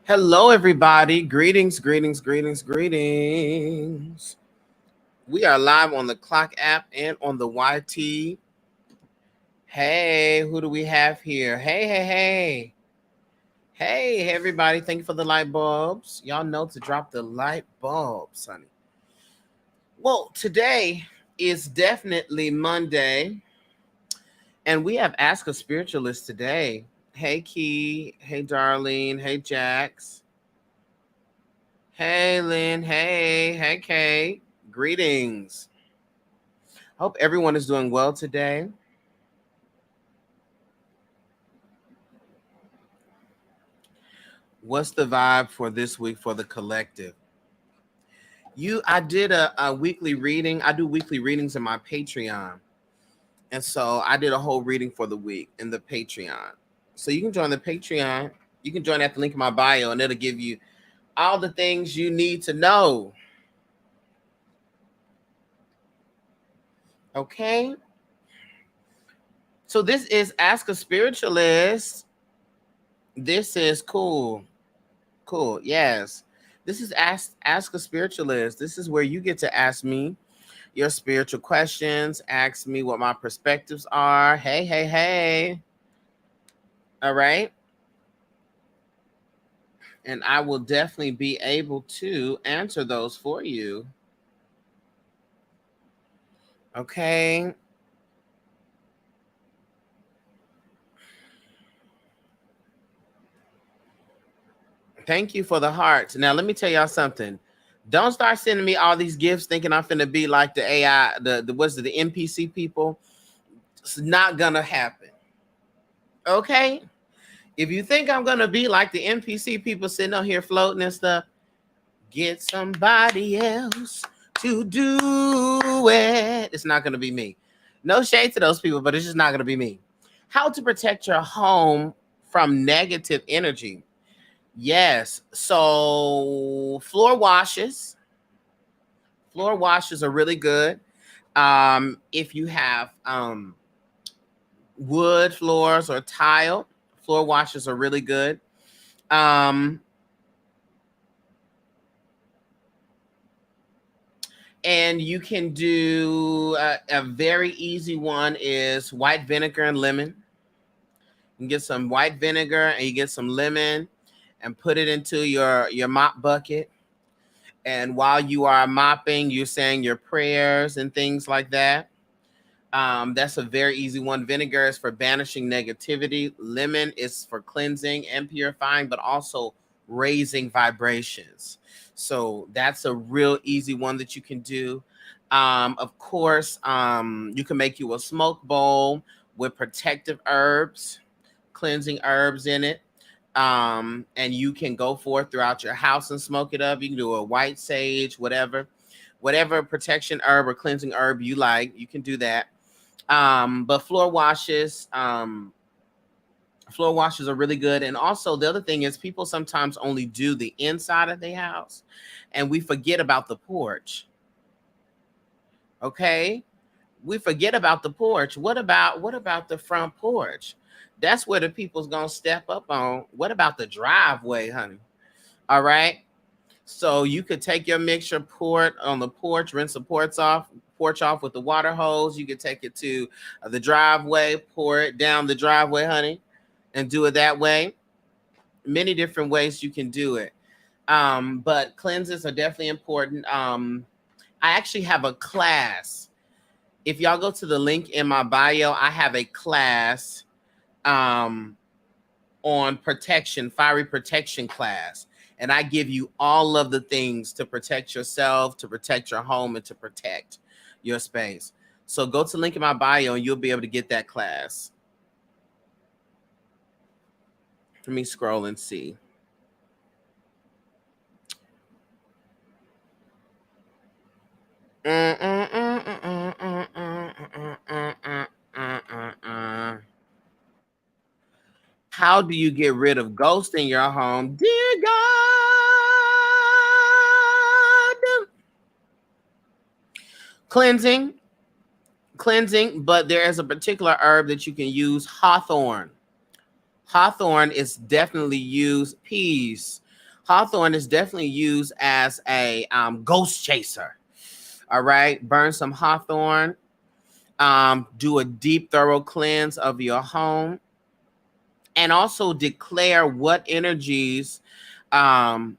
Hello, everybody. Greetings, greetings, greetings, greetings. We are live on the Clock app and on the YT. Hey, who do we have here? Hey. Hey, everybody. Thank you for the light bulbs. Y'all know to drop the light bulbs, honey. Well, today is definitely Monday, and we have Ask a Spiritualist today. Hey, Key. Hey, Darlene. Hey, Jax. Hey, Lynn. Hey, Kay. Greetings. Hope everyone is doing well today. What's the vibe for this week for the collective? I did a weekly reading. I do weekly readings in my Patreon. And so I did a whole reading for the week in the Patreon. So you can join the Patreon. You can join at the link in my bio, and it'll give you all the things you need to know. Okay. So this is Ask a Spiritualist. This is cool. Cool. Yes. This is Ask a Spiritualist. This is where you get to ask me your spiritual questions, ask me what my perspectives are. Hey. All right. And I will definitely be able to answer those for you. Okay. Thank you for the hearts. Now, let me tell y'all something. Don't start sending me all these gifts thinking I'm finna be like the AI, the NPC people. It's not gonna happen. Okay? If you think I'm gonna be like the NPC people sitting on here floating and stuff, get somebody else to do it. It's not gonna be me. No shade to those people, but it's just not gonna be me. How to protect your home from negative energy. Yes. So floor washes are really good. If you have wood floors or tile, floor washes are really good. And you can do a very easy one is white vinegar and lemon. You can get some white vinegar and you get some lemon and put it into your mop bucket. And while you are mopping, you're saying your prayers and things like that. That's a very easy one. Vinegar is for banishing negativity. Lemon is for cleansing and purifying, but also raising vibrations. So that's a real easy one that you can do. Of course, you can make you a smoke bowl with protective herbs, cleansing herbs in it. And you can go forth throughout your house and smoke it up. You can do a white sage, whatever protection herb or cleansing herb you like, you can do that. But floor washes are really good. And also the other thing is people sometimes only do the inside of their house and we forget about the porch. Okay. We forget about the porch. What about the front porch? That's where the people's gonna step up on. What about the driveway, honey? All right. So you could take your mixture, pour it on the porch, rinse the porch off with the water hose. You could take it to the driveway, pour it down the driveway, honey, and do it that way. Many different ways you can do it. But cleanses are definitely important. I actually have a class. If y'all go to the link in my bio, I have a class on protection, fiery protection class. And I give you all of the things to protect yourself, to protect your home, and to protect your space. So go to the link in my bio and you'll be able to get that class. Let me scroll and see. How do you get rid of ghosts in your home? Dear God. Cleansing, but there is a particular herb that you can use, hawthorn. Hawthorn is definitely used. Peace. Hawthorn is definitely used as a ghost chaser. All right, burn some hawthorn. Do a deep, thorough cleanse of your home, and also declare what energies are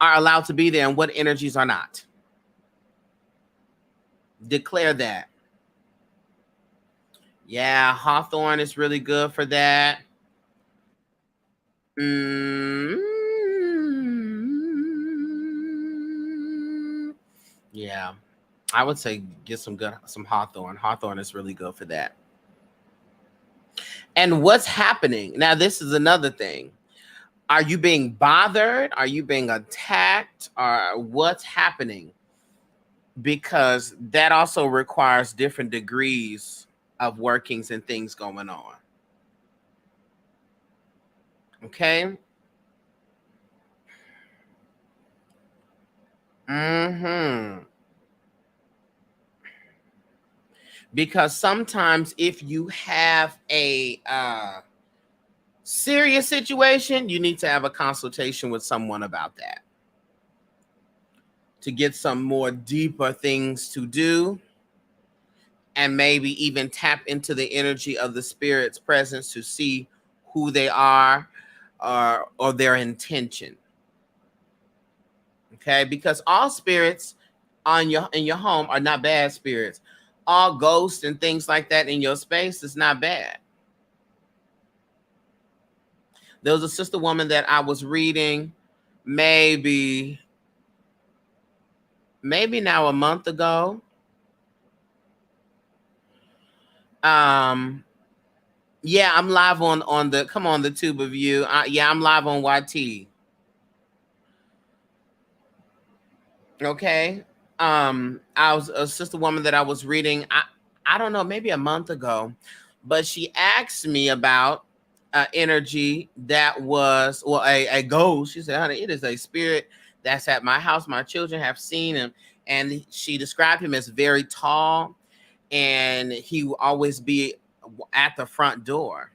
allowed to be there and what energies are not. Declare that. Yeah, hawthorn is really good for that. Yeah, I would say get some hawthorn. Hawthorn is really good for that. And what's happening now? This is another thing. Are you being bothered? Are you being attacked? Or what's happening? Because that also requires different degrees of workings and things going on. Okay. Because sometimes if you have a serious situation, you need to have a consultation with someone about that to get some more deeper things to do, and maybe even tap into the energy of the spirit's presence to see who they are or their intention. Okay, because all spirits in your home are not bad spirits. All ghosts and things like that in your space is not bad. There was a sister woman that I was reading maybe now a month ago. Yeah, I'm live on the come on the tube of you. Yeah, I'm live on YT. Okay. I was a sister woman that I was reading. I don't know, maybe a month ago, but she asked me about energy that was a ghost. She said, "Honey, it is a spirit that's at my house. My children have seen him," and she described him as very tall, and he will always be at the front door.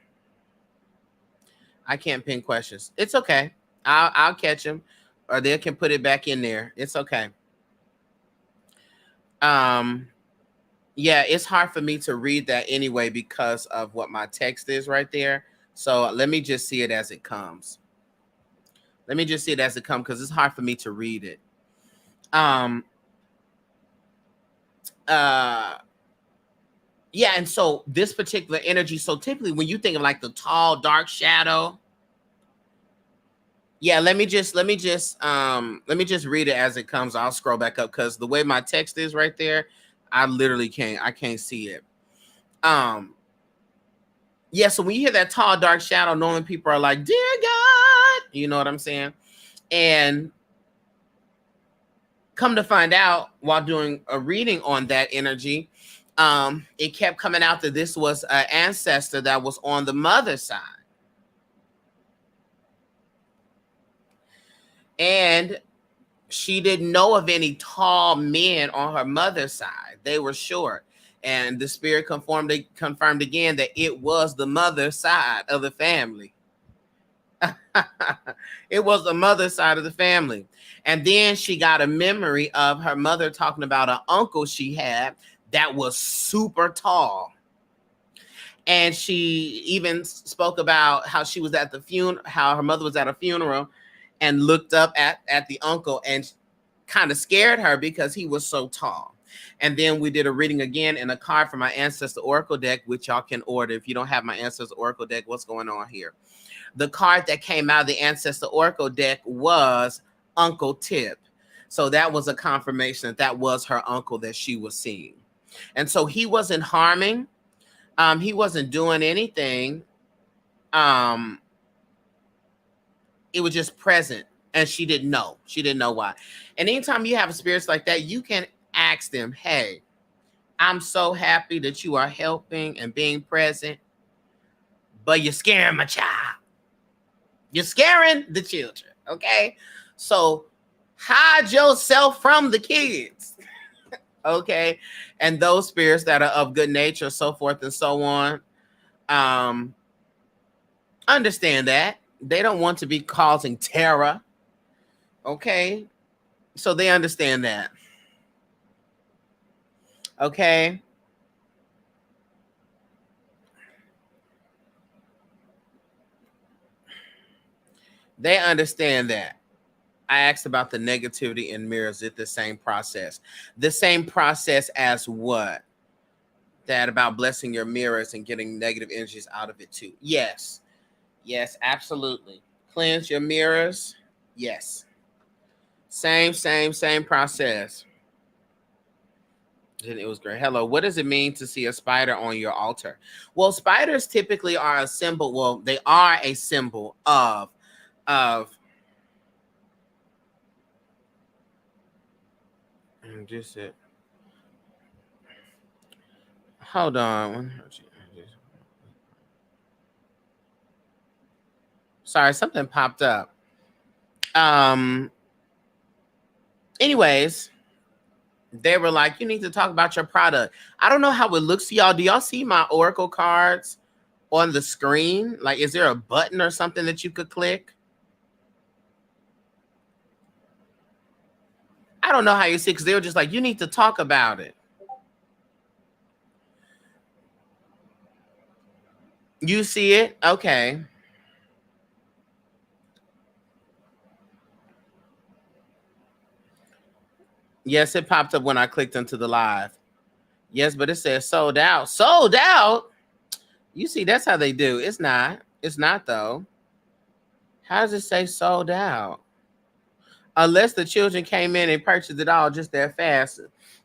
I can't pin questions. It's okay. I'll catch him, or they can put it back in there. It's okay. Yeah, it's hard for me to read that anyway because of what my text is right there. So let me just see it as it comes. Let me just see it as it comes because it's hard for me to read it. Yeah, and so this particular energy, so typically when you think of like the tall, dark shadow, yeah, let me just read it as it comes. I'll scroll back up because the way my text is right there, I literally can't see it. Yeah, so when you hear that tall, dark shadow, normally people are like, "Dear God," you know what I'm saying? And come to find out, while doing a reading on that energy, it kept coming out that this was an ancestor that was on the mother's side. And she didn't know of any tall men on her mother's side. They were short. And the spirit confirmed again that it was the mother's side of the family. It was the mother's side of the family. And then she got a memory of her mother talking about an uncle she had that was super tall. And she even spoke about how she was at the funeral, how her mother was at a funeral and looked up at the uncle and kind of scared her because he was so tall. And then we did a reading again in a card from my Ancestor Oracle deck, which y'all can order. If you don't have my Ancestor Oracle deck, what's going on here? The card that came out of the Ancestor Oracle deck was Uncle Tip. So that was a confirmation that was her uncle that she was seeing. And so he wasn't harming. He wasn't doing anything. It was just present, and she didn't know. She didn't know why. And anytime you have spirits like that, you can ask them, "Hey, I'm so happy that you are helping and being present, but you're scaring my child. You're scaring the children, okay? So hide yourself from the kids." Okay? And those spirits that are of good nature, so forth and so on, understand that. They don't want to be causing terror. Okay. So they understand that. Okay. They understand that. I asked about the negativity in mirrors. Is it the same process? The same process as what? That about blessing your mirrors and getting negative energies out of it too. Yes. Yes, absolutely. Cleanse your mirrors. Yes. Same process. And it was great. Hello. What does it mean to see a spider on your altar? Well, spiders typically are a symbol. Well, they are a symbol of just it. Hold on. Sorry, something popped up. Um anyways, they were like, you need to talk about your product. I don't know how it looks to y'all. Do y'all see my Oracle cards on the screen? Like, is there a button or something that you could click? I don't know how you see, because they were just like, you need to talk about it. You see it? Okay. Yes, it popped up when I clicked into the live. Yes, but it says sold out. Sold out? You see, that's how they do. It's not. It's not, though. How does it say sold out? Unless the children came in and purchased it all just that fast,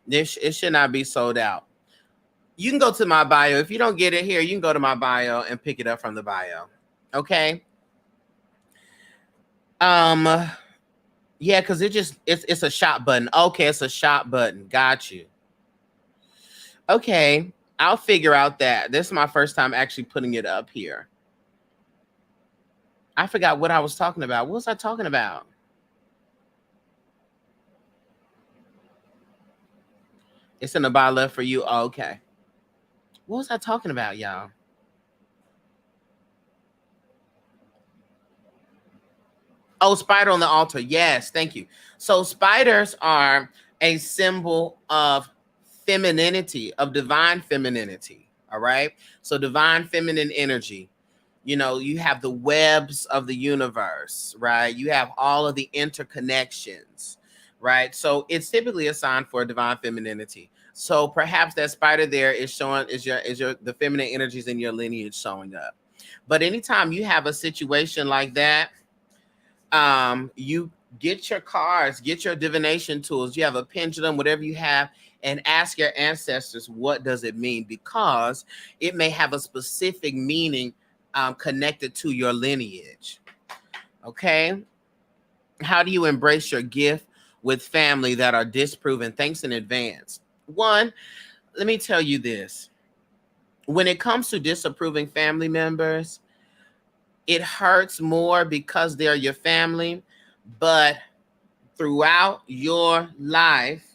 it should not be sold out. You can go to my bio. If you don't get it here, you can go to my bio and pick it up from the bio. Okay. Yeah, because it's a shop button. Okay, it's a shop button. Got you. Okay, I'll figure out that. This is my first time actually putting it up here. I forgot what I was talking about. What was I talking about? It's in the bio left for you. Oh, okay. What was I talking about, y'all? Oh, spider on the altar. Yes, thank you. So spiders are a symbol of femininity, of divine femininity. All right. So divine feminine energy. You know, you have the webs of the universe, right? You have all of the interconnections, right? So it's typically a sign for divine femininity. So perhaps that spider there is showing is your the feminine energies in your lineage showing up. But anytime you have a situation like that, you get your cards, get your divination tools, you have a pendulum, whatever you have, and ask your ancestors, what does it mean? Because it may have a specific meaning connected to your lineage. Okay. How do you embrace your gift with family that are disproven? Thanks in advance. One, let me tell you this. When it comes to disapproving family members, it hurts more because they're your family, but throughout your life,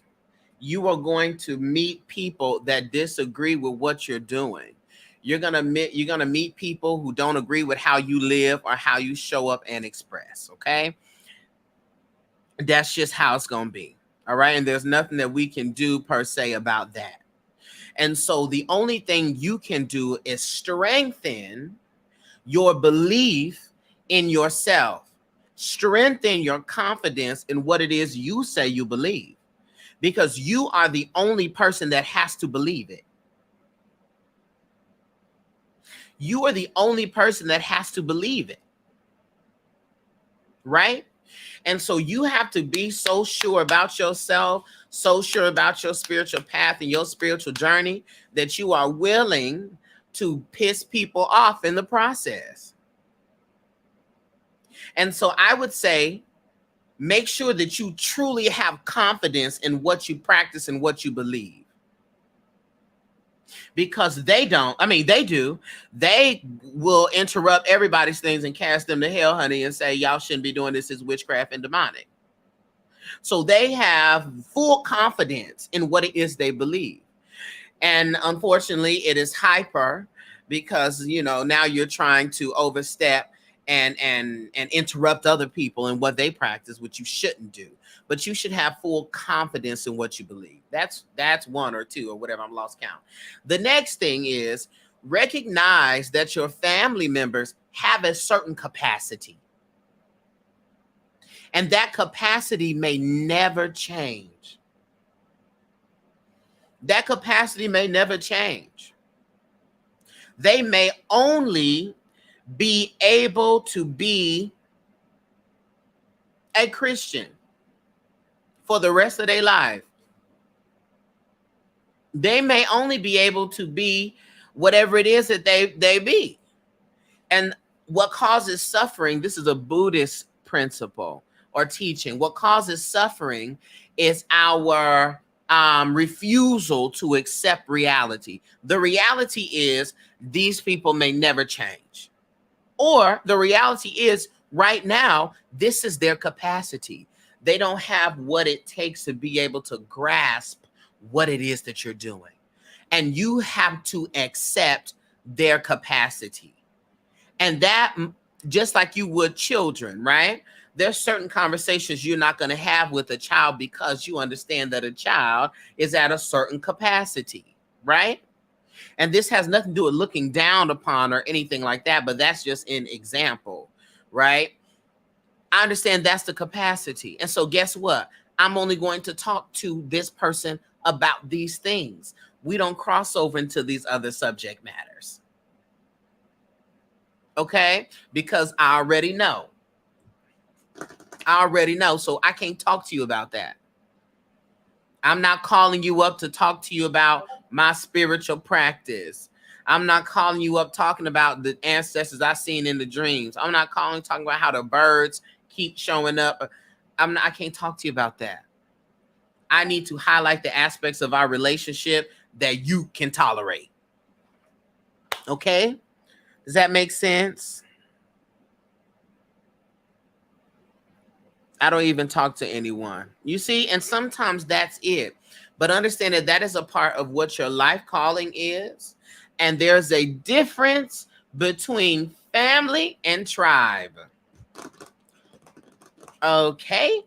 you are going to meet people that disagree with what you're doing. You're gonna meet people who don't agree with how you live or how you show up and express. Okay, that's just how it's gonna be. All right, and there's nothing that we can do per se about that. And so the only thing you can do is strengthen your belief in yourself. Strengthen your confidence in what it is you say you believe, because you are the only person that has to believe it. You are the only person that has to believe it, right? And so you have to be so sure about yourself, so sure about your spiritual path and your spiritual journey that you are willing to piss people off in the process. And so I would say, make sure that you truly have confidence in what you practice and what you believe. Because they don't, I mean, they do. They will interrupt everybody's things and cast them to hell, honey, and say, y'all shouldn't be doing this, is witchcraft and demonic. So they have full confidence in what it is they believe. And unfortunately, it is hyper because, you know, now you're trying to overstep and interrupt other people in what they practice, which you shouldn't do. But you should have full confidence in what you believe. That's one or two or whatever. I'm lost count. The next thing is recognize that your family members have a certain capacity. And that capacity may never change. That capacity may never change. They may only be able to be a Christian for the rest of their life. They may only be able to be whatever it is that they be. And what causes suffering, this is a Buddhist principle or teaching. What causes suffering is our refusal to accept reality. The reality is these people may never change. Or the reality is right now, this is their capacity. They don't have what it takes to be able to grasp what it is that you're doing. And you have to accept their capacity. And that, just like you would children, right? There's certain conversations you're not going to have with a child because you understand that a child is at a certain capacity, right? And this has nothing to do with looking down upon or anything like that, but that's just an example, right? I understand that's the capacity. And so guess what? I'm only going to talk to this person about these things. We don't cross over into these other subject matters. Okay? Because I already know. So I can't talk to you about that. I'm not calling you up to talk to you about my spiritual practice. I'm not calling you up talking about the ancestors I've seen in the dreams. I'm not talking about how the birds keep showing up. I can't talk to you about that. I need to highlight the aspects of our relationship that you can tolerate. Okay? Does that make sense? I don't even talk to anyone. You see, and sometimes that's it. But understand that that is a part of what your life calling is. And there's a difference between family and tribe. Okay?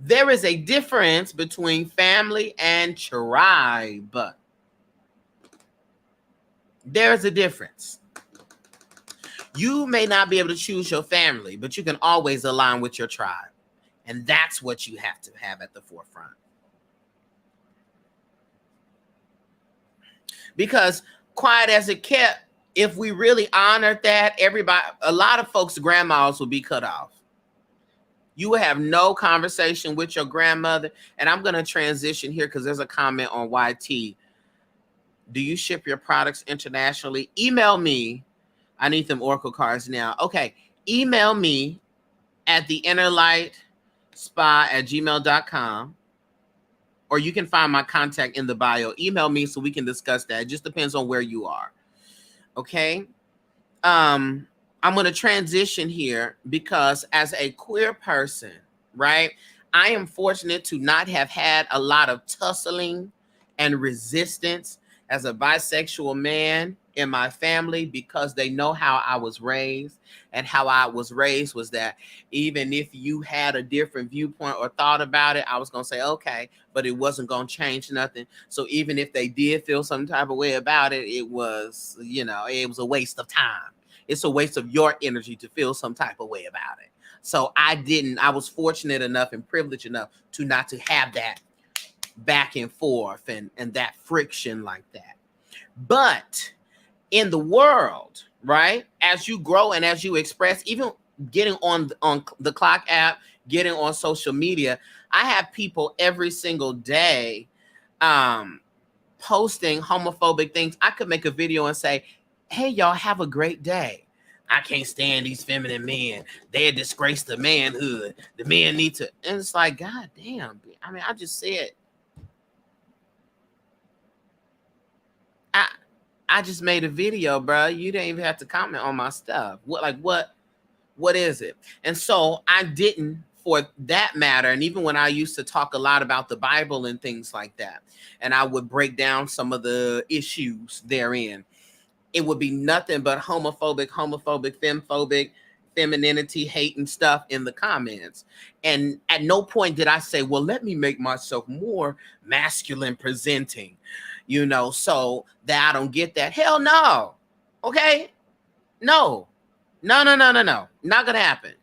There is a difference between family and tribe. There's a difference. You may not be able to choose your family, but you can always align with your tribe. And that's what you have to have at the forefront. Because quiet as it kept, if we really honored that, a lot of folks' grandmas will be cut off. You will have no conversation with your grandmother. And I'm going to transition here because there's a comment on YT. Do you ship your products internationally? Email me. I need them Oracle cards now. Okay. Email me at TheInnerLightSpa@gmail.com. Or you can find my contact in the bio. Email me so we can discuss that. It just depends on where you are. Okay. I'm going to transition here because as a queer person, right, I am fortunate to not have had a lot of tussling and resistance as a bisexual man in my family because they know how I was raised. And how I was raised was that even if you had a different viewpoint or thought about it, I was going to say, okay, but it wasn't going to change nothing. So even if they did feel some type of way about it, it was, it was a waste of time. It's a waste of your energy to feel some type of way about it. So I was fortunate enough and privileged enough to not to have that back and forth and that friction like that. But in the world, right, as you grow and as you express, even getting on the Clock app, getting on social media, I have people every single day posting homophobic things. I could make a video and say, hey, y'all, have a great day. I can't stand these feminine men. They're a disgrace to manhood. The men need to. And it's like, God damn. I mean, I just said, I just made a video, bro. You didn't even have to comment on my stuff. What is it? And so I didn't, for that matter. And even when I used to talk a lot about the Bible and things like that, and I would break down some of the issues therein, it would be nothing but homophobic, femphobic, femininity, hate and stuff in the comments. And at no point did I say, well, let me make myself more masculine presenting, so that I don't get that. Hell no. Okay? No. No. Not going to happen.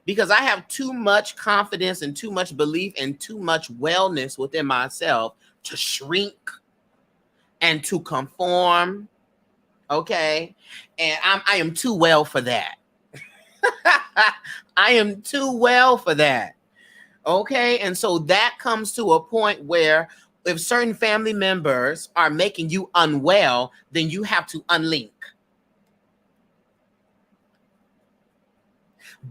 Because I have too much confidence and too much belief and too much wellness within myself to shrink and to conform. Okay? And I am too well for that. I am too well for that. Okay? And so that comes to a point where if certain family members are making you unwell, then you have to unlink.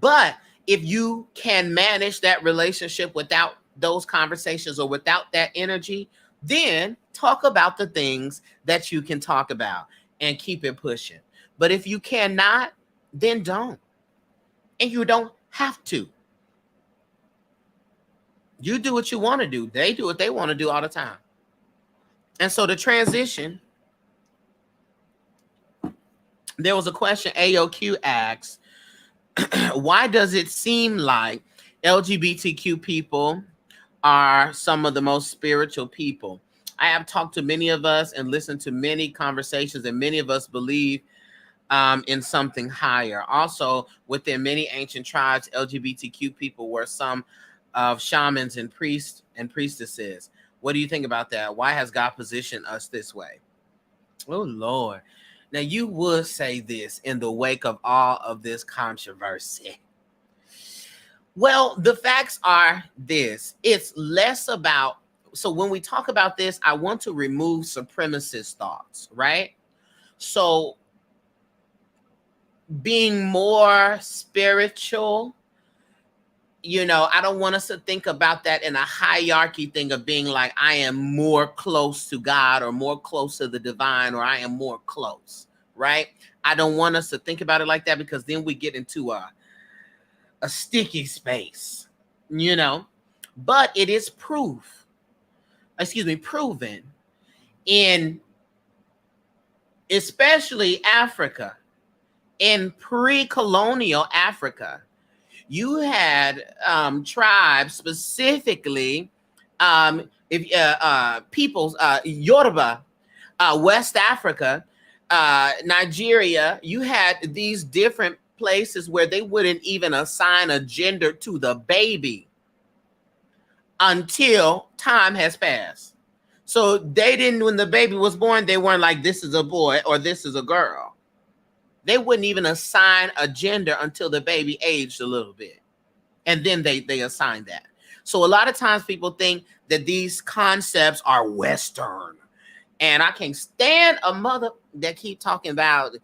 But if you can manage that relationship without those conversations or without that energy, then talk about the things that you can talk about and keep it pushing. But if you cannot, then don't. And you don't have to. You do what you want to do. They do what they want to do all the time. And so the transition, there was a question AOQ asked, why does it seem like LGBTQ people are some of the most spiritual people? I have talked to many of us and listened to many conversations, and many of us believe in something higher. Also, within many ancient tribes, LGBTQ people were some of shamans and priests and priestesses. What do you think about that? Why has God positioned us this way? Oh, Lord. Now, you would say this in the wake of all of this controversy. Well, the facts are this. It's less about, so when we talk about this, I want to remove supremacist thoughts, right? So being more spiritual, I don't want us to think about that in a hierarchy thing of being like, I am more close to God or more close to the divine, or I am more close, right? I don't want us to think about it like that, because then we get into a sticky space, but it is proven in especially Africa, in pre-colonial Africa. You had tribes, specifically peoples, Yoruba, West Africa, Nigeria. You had these different places where they wouldn't even assign a gender to the baby until time has passed. So they didn't, when the baby was born, they weren't like, this is a boy or this is a girl. They wouldn't even assign a gender until the baby aged a little bit. And then they assign that. So a lot of times people think that these concepts are Western. And I can't stand a mother that keep talking about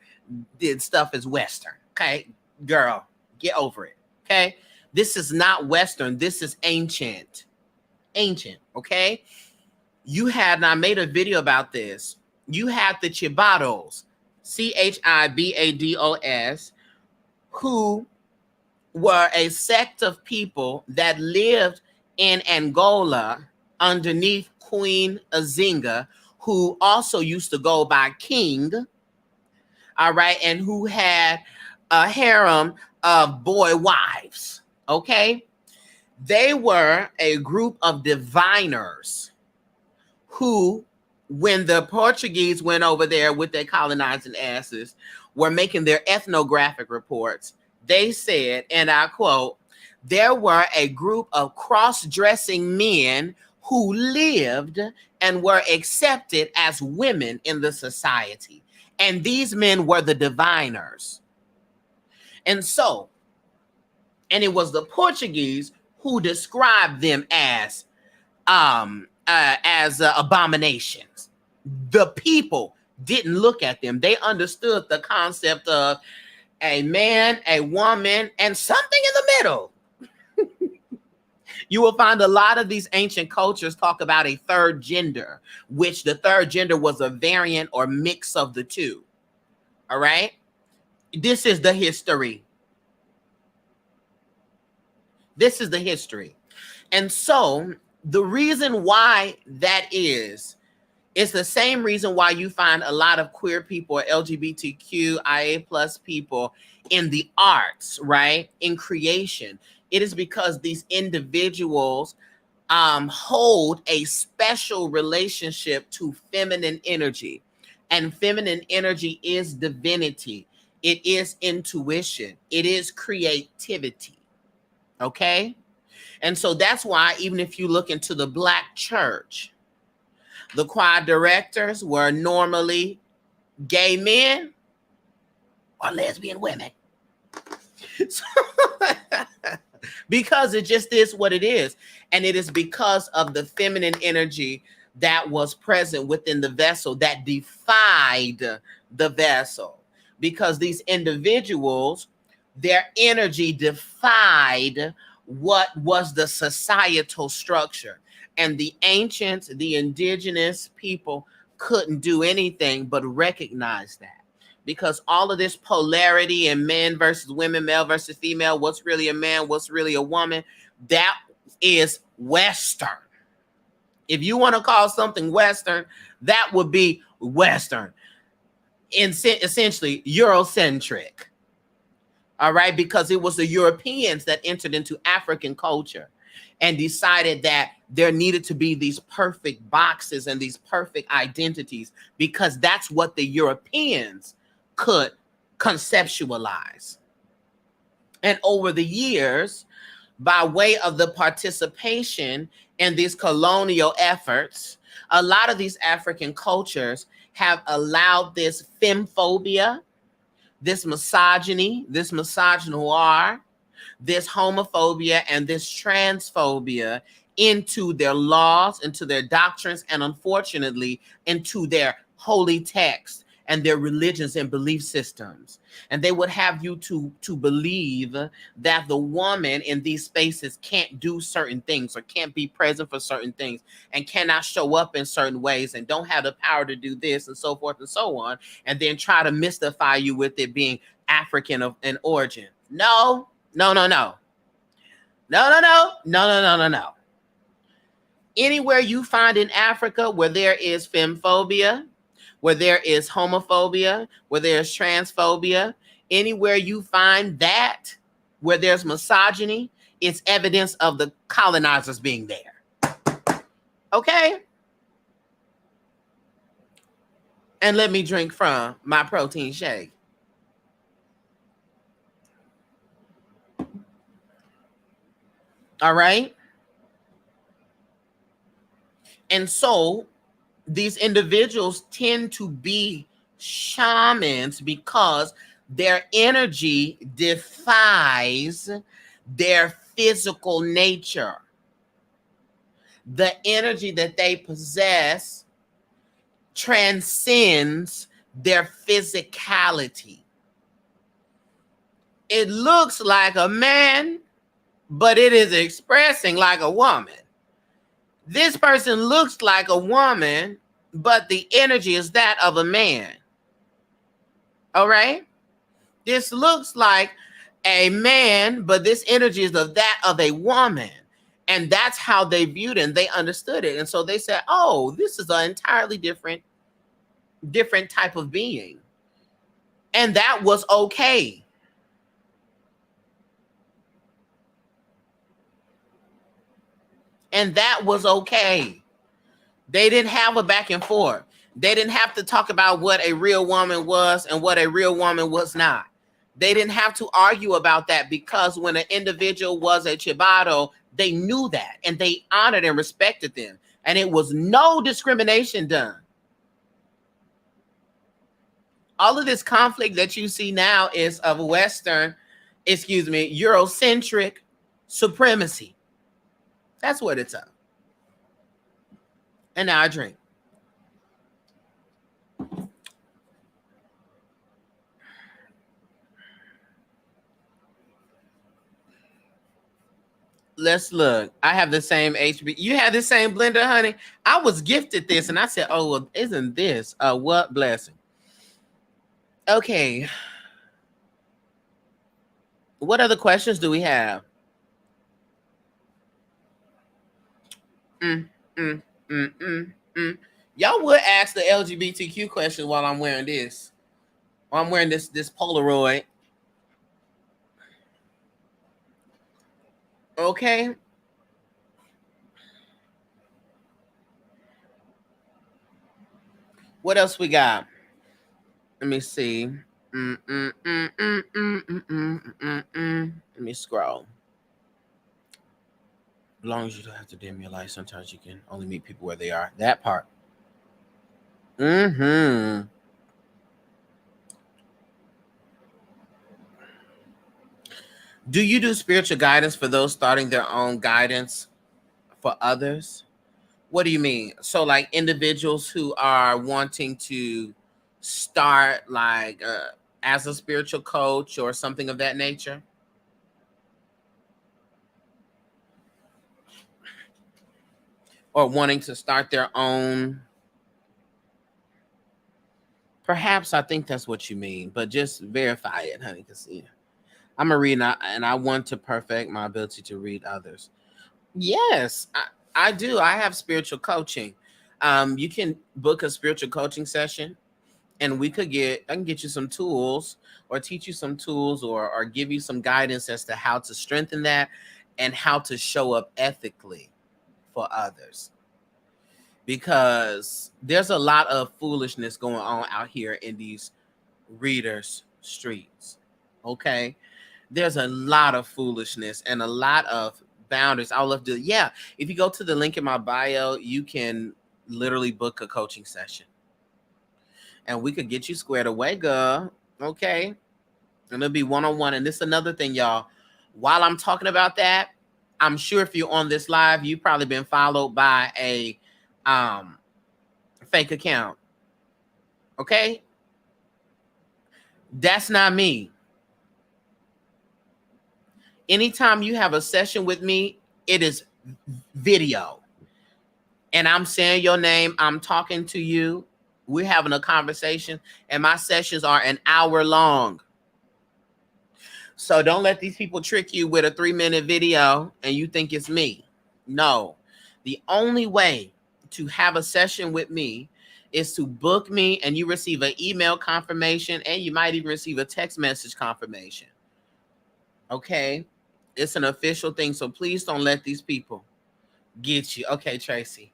this stuff is Western. Okay, girl, get over it. Okay, this is not Western. This is ancient. Ancient, okay? You had, and I made a video about this, you had the Chibados, Chibados, who were a sect of people that lived in Angola underneath Queen Azinga, who also used to go by King, all right, and who had a harem of boy wives, okay? They were a group of diviners who, when the Portuguese went over there with their colonizing asses, were making their ethnographic reports. They said, and I quote, there were a group of cross-dressing men who lived and were accepted as women in the society. And these men were the diviners. And so, and it was the Portuguese who described them as abominations. The people didn't look at them. They understood the concept of a man, a woman, and something in the middle. You will find a lot of these ancient cultures talk about a third gender, which the third gender was a variant or mix of the two. All right? This is the history. This is the history. And so the reason why that is It's the same reason why you find a lot of queer people or LGBTQIA plus people in the arts, right? In creation. It is because these individuals hold a special relationship to feminine energy. And feminine energy is divinity. It is intuition. It is creativity. Okay? And so that's why even if you look into the Black church, the choir directors were normally gay men or lesbian women. So, because it just is what it is. And it is because of the feminine energy that was present within the vessel that defied the vessel. Because these individuals, their energy defied what was the societal structure. And the ancients, the indigenous people couldn't do anything but recognize that. Because all of this polarity and men versus women, male versus female, what's really a man, what's really a woman, that is Western. If you want to call something Western, that would be Western. Essentially, Eurocentric. All right, because it was the Europeans that entered into African culture and decided that there needed to be these perfect boxes and these perfect identities, because that's what the Europeans could conceptualize. And over the years, by way of the participation in these colonial efforts, a lot of these African cultures have allowed this femphobia, this misogyny, this misogynoir, this homophobia, and this transphobia into their laws, into their doctrines, and unfortunately, into their holy texts and their religions and belief systems. And they would have you to believe that the woman in these spaces can't do certain things or can't be present for certain things and cannot show up in certain ways and don't have the power to do this and so forth and so on, and then try to mystify you with it being African in origin. No, no, no, no. No, no, no, no, no, no, no, no. Anywhere you find in Africa where there is femphobia, where there is homophobia, where there's transphobia, anywhere you find that, where there's misogyny, it's evidence of the colonizers being there. Okay? And let me drink from my protein shake. All right? And so these individuals tend to be shamans because their energy defies their physical nature. The energy that they possess transcends their physicality. It looks like a man, but it is expressing like a woman. This person looks like a woman, but the energy is that of a man. All right? This looks like a man, but this energy is of that of a woman. And that's how they viewed it and they understood it. And so they said, oh, this is an entirely different type of being. And that was okay. And that was okay. They didn't have a back and forth. They didn't have to talk about what a real woman was and what a real woman was not. They didn't have to argue about that, because when an individual was a Chibado, they knew that and they honored and respected them. And it was no discrimination done. All of this conflict that you see now is of Eurocentric supremacy. That's what it's of. And now I drink. Let's look. I have the same HB. You have the same blender, honey. I was gifted this and I said, oh, well, isn't this a what blessing? Okay. What other questions do we have? Y'all would ask the LGBTQ question while I'm wearing this. While I'm wearing this Polaroid. Okay. What else we got? Let me see. Let me scroll. As long as you don't have to dim your light, sometimes you can only meet people where they are. That part. Mm-hmm. Do you do spiritual guidance for those starting their own guidance for others? What do you mean? So, like individuals who are wanting to start, like, as a spiritual coach or something of that nature, or wanting to start their own. Perhaps I think that's what you mean, but just verify it, honey. Because yeah, I'm a reader, and I want to perfect my ability to read others. Yes, I do. I have spiritual coaching. You can book a spiritual coaching session, and I can get you some tools, or teach you some tools, or give you some guidance as to how to strengthen that and how to show up ethically for others. Because there's a lot of foolishness going on out here in these readers' streets. Okay, there's a lot of foolishness and a lot of boundaries. I would love to. Yeah, if you go to the link in my bio, you can literally book a coaching session, and we could get you squared away, girl. Okay, and it'll be one-on-one. And this is another thing, y'all. While I'm talking about that, I'm sure if you're on this live, you've probably been followed by a um fake account. Okay, that's not me. Anytime you have a session with me, it is video. And I'm saying your name, I'm talking to you, we're having a conversation, and my sessions are an hour long. So don't let these people trick you with a 3-minute video and you think it's me. No. The only way to have a session with me is to book me, and you receive an email confirmation, and you might even receive a text message confirmation. Okay? It's an official thing. So please don't let these people get you. Okay, Tracy.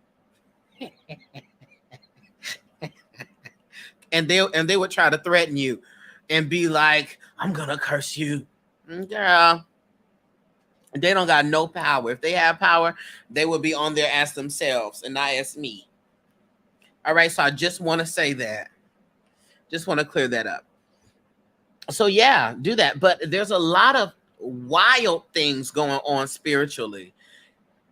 And they would try to threaten you and be like, I'm gonna curse you. Girl, they don't got no power. If they have power, they would be on there as themselves and not as me. All right, so I just want to say that. Just want to clear that up. So yeah, do that. But there's a lot of wild things going on spiritually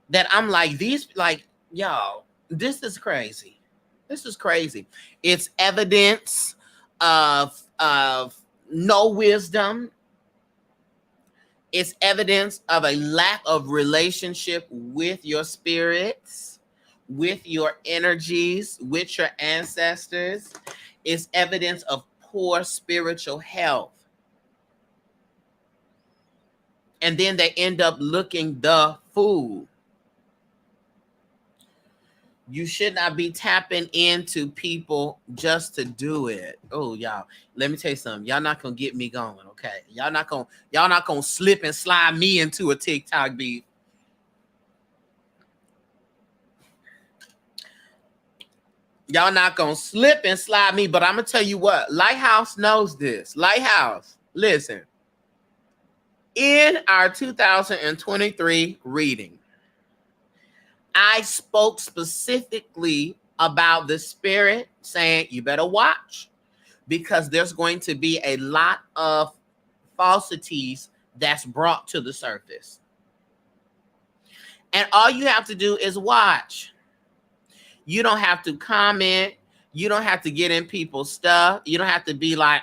that I'm like, these, like, y'all, this is crazy. This is crazy. It's evidence of no wisdom. It's evidence of a lack of relationship with your spirits, with your energies, with your ancestors. It's evidence of poor spiritual health. And then they end up looking the fool. You should not be tapping into people just to do it. Oh, y'all, let me tell you something. Y'all not gonna get me going, okay? Y'all not gonna slip and slide me into a TikTok beef. Y'all not gonna slip and slide me, but I'm gonna tell you what, Lighthouse knows this. Lighthouse, listen. In our 2023 reading, I spoke specifically about the spirit, saying you better watch, because there's going to be a lot of falsities that's brought to the surface. And all you have to do is watch. You don't have to comment. You don't have to get in people's stuff. You don't have to be like,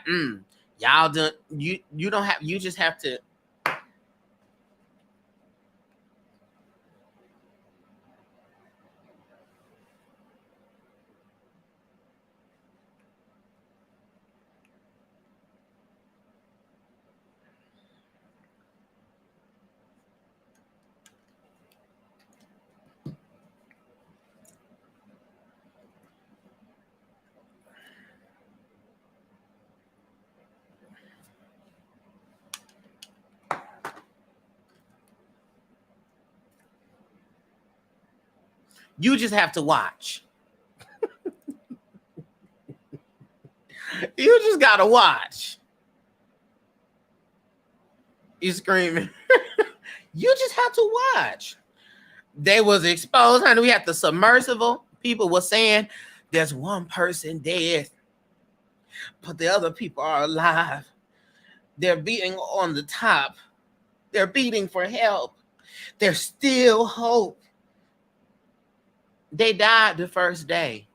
y'all don't, you don't have, you just have to. You just have to watch. You just gotta watch. You screaming. You just have to watch. They was exposed, honey. We had the submersible. People were saying there's one person dead, but the other people are alive. They're beating on the top. They're beating for help. There's still hope. They died the first day.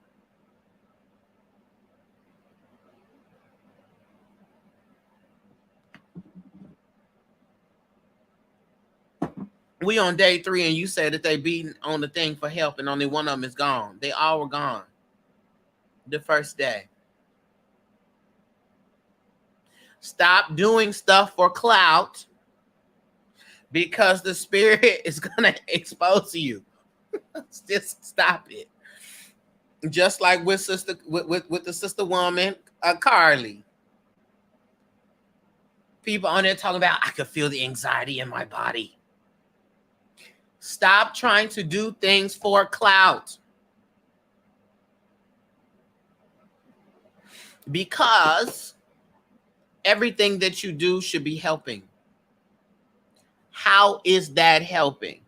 We on day 3, and you said that they beating on the thing for help, and only one of them is gone. They all were gone the first day. Stop doing stuff for clout, because the spirit is gonna expose you. Just stop it. Just like with the sister woman, Carly. People on there talking about, I could feel the anxiety in my body. Stop trying to do things for clout. Because everything that you do should be helping. How is that helping?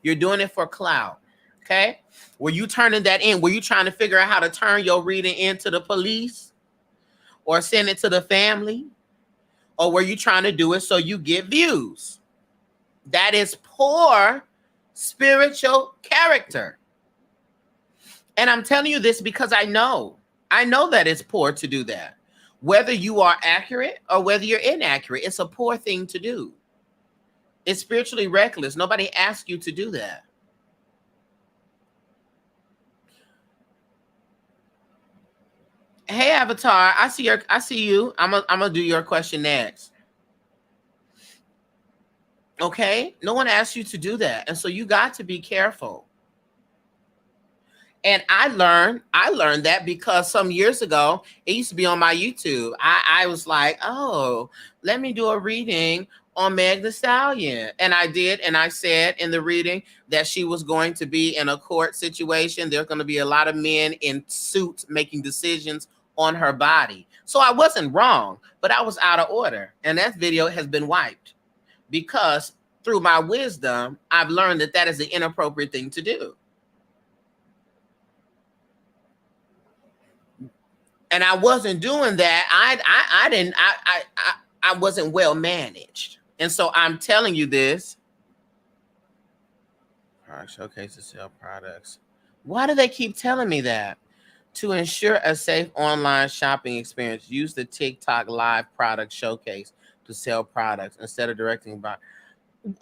You're doing it for clout. Okay? Were you turning that in? Were you trying to figure out how to turn your reading into the police or send it to the family? Or were you trying to do it so you get views? That is poor spiritual character. And I'm telling you this because I know that it's poor to do that. Whether you are accurate or whether you're inaccurate, it's a poor thing to do. It's spiritually reckless. Nobody asked you to do that. Hey, Avatar, I see you. I'm gonna do your question next. Okay? No one asked you to do that. And so you got to be careful. And I learned that because some years ago, it used to be on my YouTube. I was like, oh, let me do a reading on Meg Thee Stallion. And I did. And I said in the reading that she was going to be in a court situation. There's going to be a lot of men in suits making decisions on her body. So I wasn't wrong, but I was out of order. And that video has been wiped because through my wisdom, I've learned that that is the inappropriate thing to do. And I wasn't doing that. I wasn't well managed. And so I'm telling you this. Product showcase to sell products. Why do they keep telling me that? To ensure a safe online shopping experience, use the TikTok live product showcase to sell products instead of directing by.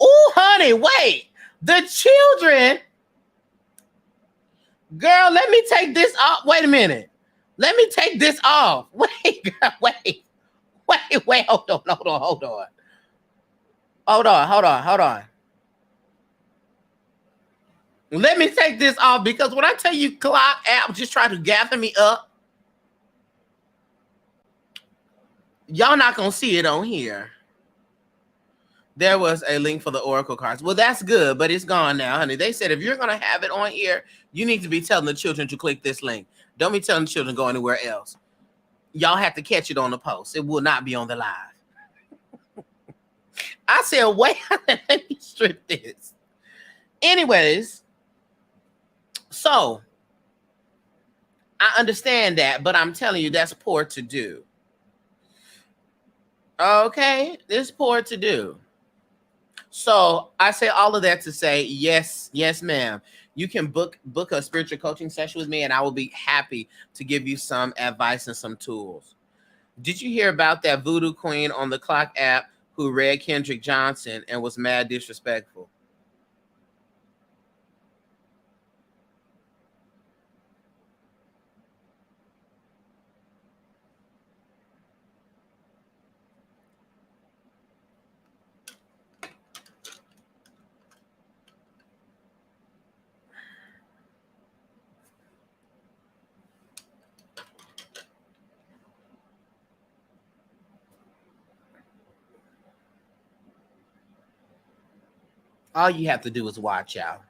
Oh, honey, wait. The children. Girl, let me take this off. Wait a minute. Let me take this off. Wait, girl, wait. Hold on. Let me take this off because when I tell you Clock app just try to gather me up, y'all not going to see it on here. There was a link for the Oracle cards. Well, that's good, but it's gone now, honey. They said if you're going to have it on here, you need to be telling the children to click this link. Don't be telling the children to go anywhere else. Y'all have to catch it on the post. It will not be on the live. I said, wait, let me strip this. Anyways, so I understand that, but I'm telling you that's poor to do. Okay, it's poor to do. So I say all of that to say, yes, ma'am. You can book a spiritual coaching session with me, and I will be happy to give you some advice and some tools. Did you hear about that voodoo queen on the Clock app who read Kendrick Johnson and was mad disrespectful? All you have to do is watch out.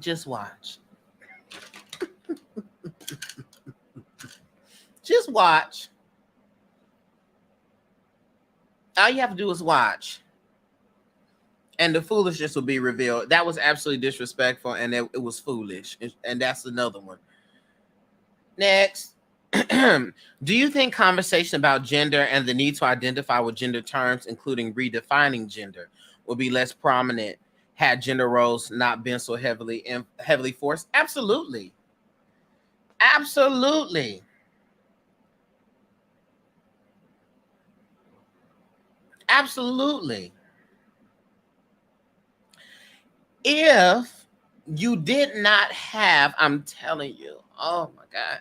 Just watch. Just watch. All you have to do is watch. And the foolishness will be revealed. That was absolutely disrespectful, and it was foolish. And that's another one. Next. Do you think conversation about gender and the need to identify with gender terms, including redefining gender, will be less prominent had gender roles not been so heavily forced? Absolutely. Absolutely. Absolutely. If you did not have, I'm telling you, oh my God.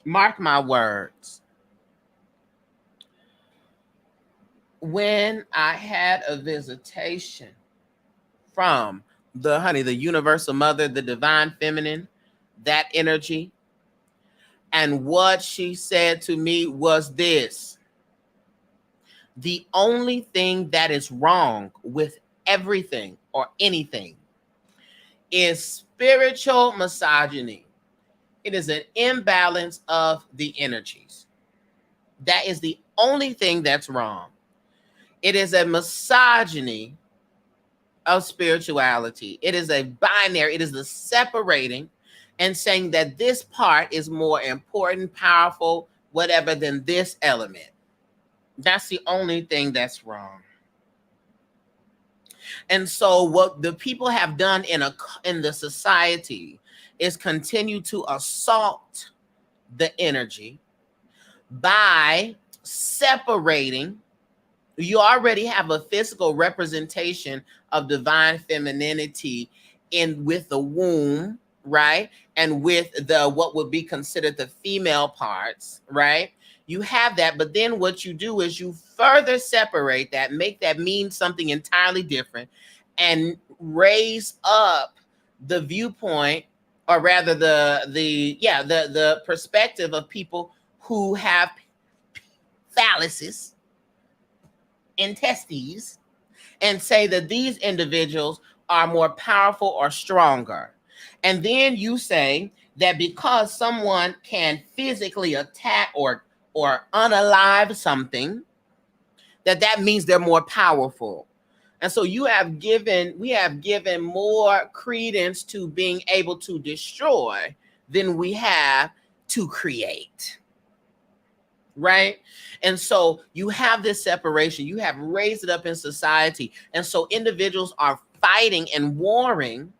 Mark my words. When I had a visitation from the universal mother, the divine feminine, that energy, and what she said to me was this: the only thing that is wrong with everything or anything is spiritual misogyny. It is an imbalance of the energies. That is the only thing that's wrong. It is a misogyny of spirituality. It is a binary. It is the separating and saying that this part is more important, powerful, whatever, than this element. That's the only thing that's wrong. And so what the people have done in the society is continue to assault the energy by separating. You already have a physical representation of divine femininity with the womb, right? And with the what would be considered the female parts, right? You have that, but then what you do is you further separate that, make that mean something entirely different, and raise up the viewpoint, or rather the perspective of people who have phalluses and testes, and say that these individuals are more powerful or stronger. And then you say that because someone can physically attack or unalive something, that means they're more powerful. And so we have given more credence to being able to destroy than we have to create. Right? And so you have this separation. You have raised it up in society. And so individuals are fighting and warring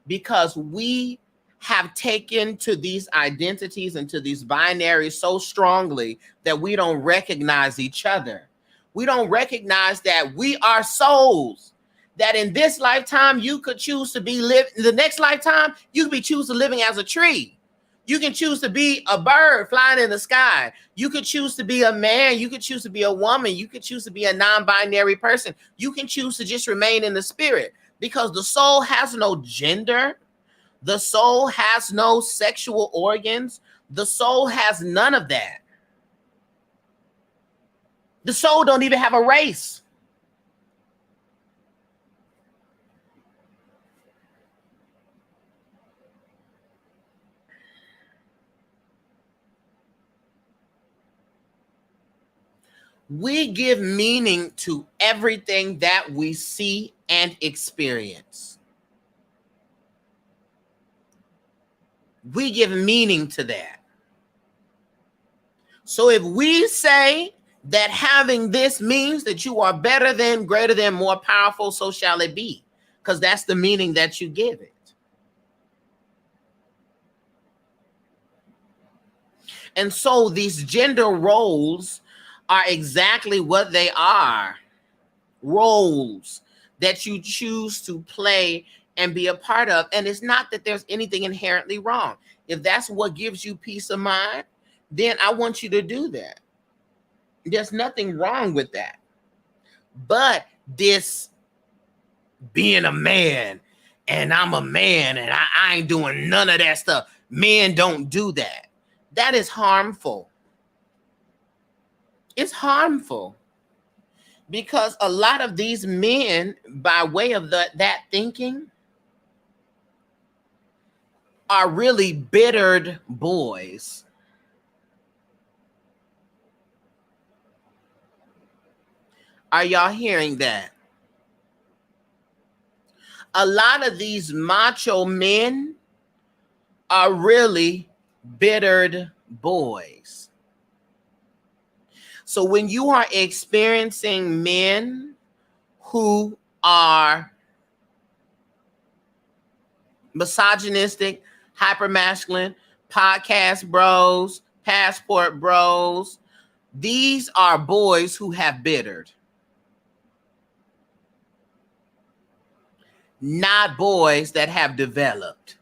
because we have taken to these identities and to these binaries so strongly that we don't recognize each other. We don't recognize that we are souls, that in this lifetime you could choose to be the next lifetime you could be choosing living as a tree. You can choose to be a bird flying in the sky. You could choose to be a man. You could choose to be a woman. You could choose to be a non-binary person. You can choose to just remain in the spirit, because the soul has no gender. The soul has no sexual organs. The soul has none of that. The soul don't even have a race. We give meaning to everything that we see and experience. We give meaning to that. So if we say that having this means that you are better than, greater than, more powerful, so shall it be, because that's the meaning that you give it. And so these gender roles are exactly what they are. Roles that you choose to play and be a part of. And it's not that there's anything inherently wrong. If that's what gives you peace of mind, then I want you to do that. There's nothing wrong with that. But this being a man, and I'm a man, and I ain't doing none of that stuff. Men don't do that. That is harmful. It's harmful. Because a lot of these men, by way of that thinking, are really bittered boys. Are y'all hearing that? A lot of these macho men are really bittered boys. So when you are experiencing men who are misogynistic, hypermasculine, podcast bros, passport bros, these are boys who have bittered, not boys that have developed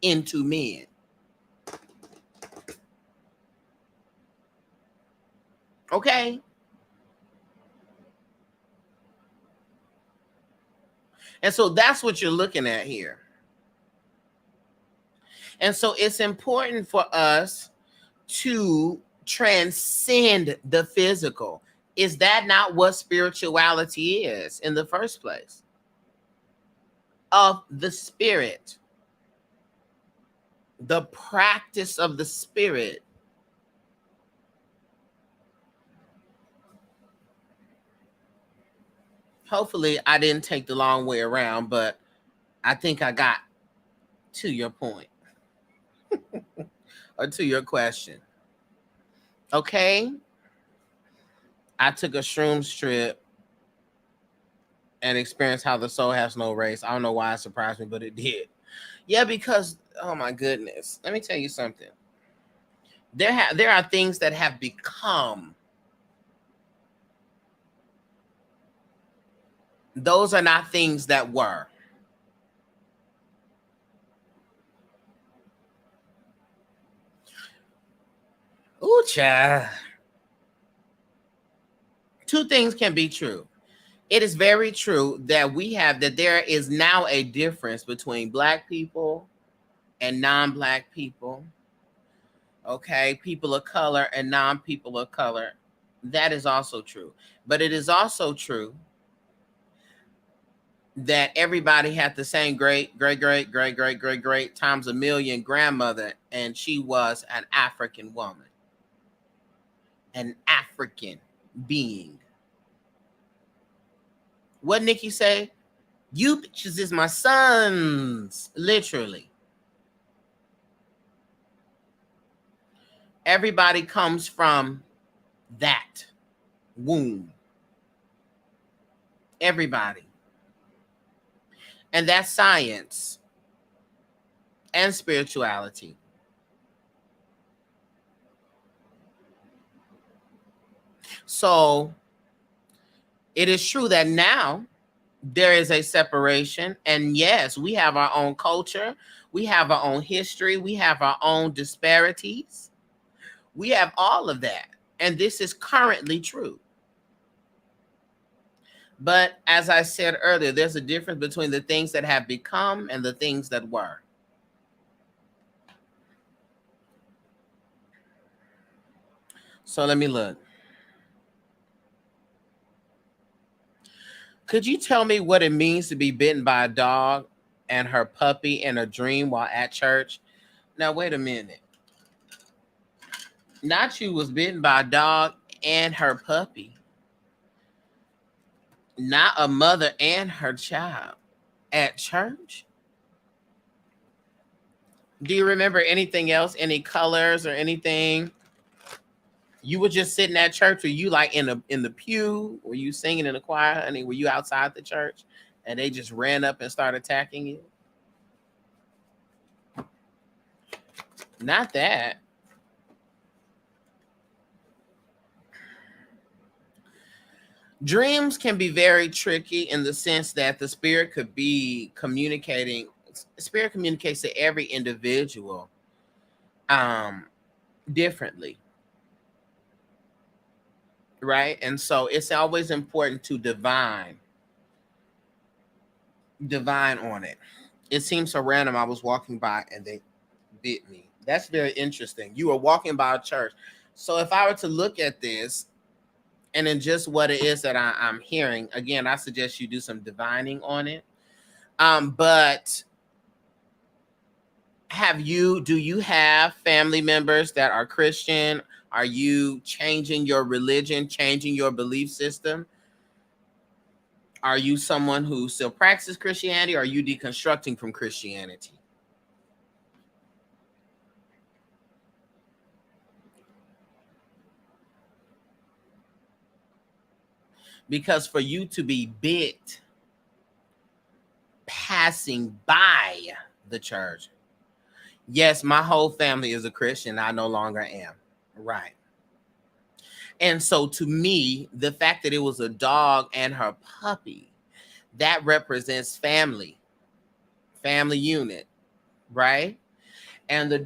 into men. Okay? And so that's what you're looking at here. And so it's important for us to transcend the physical. Is that not what spirituality is in the first place? Of the spirit, the practice of the spirit. Hopefully, I didn't take the long way around, but I think I got to your point or to your question. Okay? I took a shrooms trip and experienced how the soul has no race. I don't know why it surprised me, but it did. Yeah, because, oh my goodness. Let me tell you something. There are things that have become. Those are not things that were. Ooh, child. Two things can be true. It is very true that there is now a difference between Black people and non-Black people. Okay, people of color and non-people of color. That is also true. But it is also true that everybody had the same great times a million grandmother, and she was an African woman, an African being. What Nikki say? You bitches is my sons, literally. Everybody comes from that womb. Everybody. And that's science and spirituality. So it is true that now there is a separation. And yes, we have our own culture. We have our own history. We have our own disparities. We have all of that. And this is currently true. But as I said earlier, there's a difference between the things that have become and the things that were. So let me look. Could you tell me what it means to be bitten by a dog and her puppy in a dream while at church? Now, wait a minute. Nachu was bitten by a dog and her puppy. Not a mother and her child at church. Do you remember anything else? Any colors or anything? You were just sitting at church, or you like in the pew? Were you singing in the choir? I mean, were you outside the church and they just ran up and started attacking you? Not that. Dreams can be very tricky in the sense that the spirit could be communicating. Spirit communicates to every individual differently. Right? And so it's always important to divine on it. It seems so random. I was walking by and they bit me. That's very interesting. You were walking by a church. So if I were to look at this and then just what it is that I'm hearing. Again, I suggest you do some divining on it. But do you have family members that are Christian? Are you changing your religion, changing your belief system? Are you someone who still practices Christianity, or are you deconstructing from Christianity? Because for you to be bit passing by the church, yes, my whole family is a Christian. I no longer am. Right. And so to me, the fact that it was a dog and her puppy, that represents family unit, right? And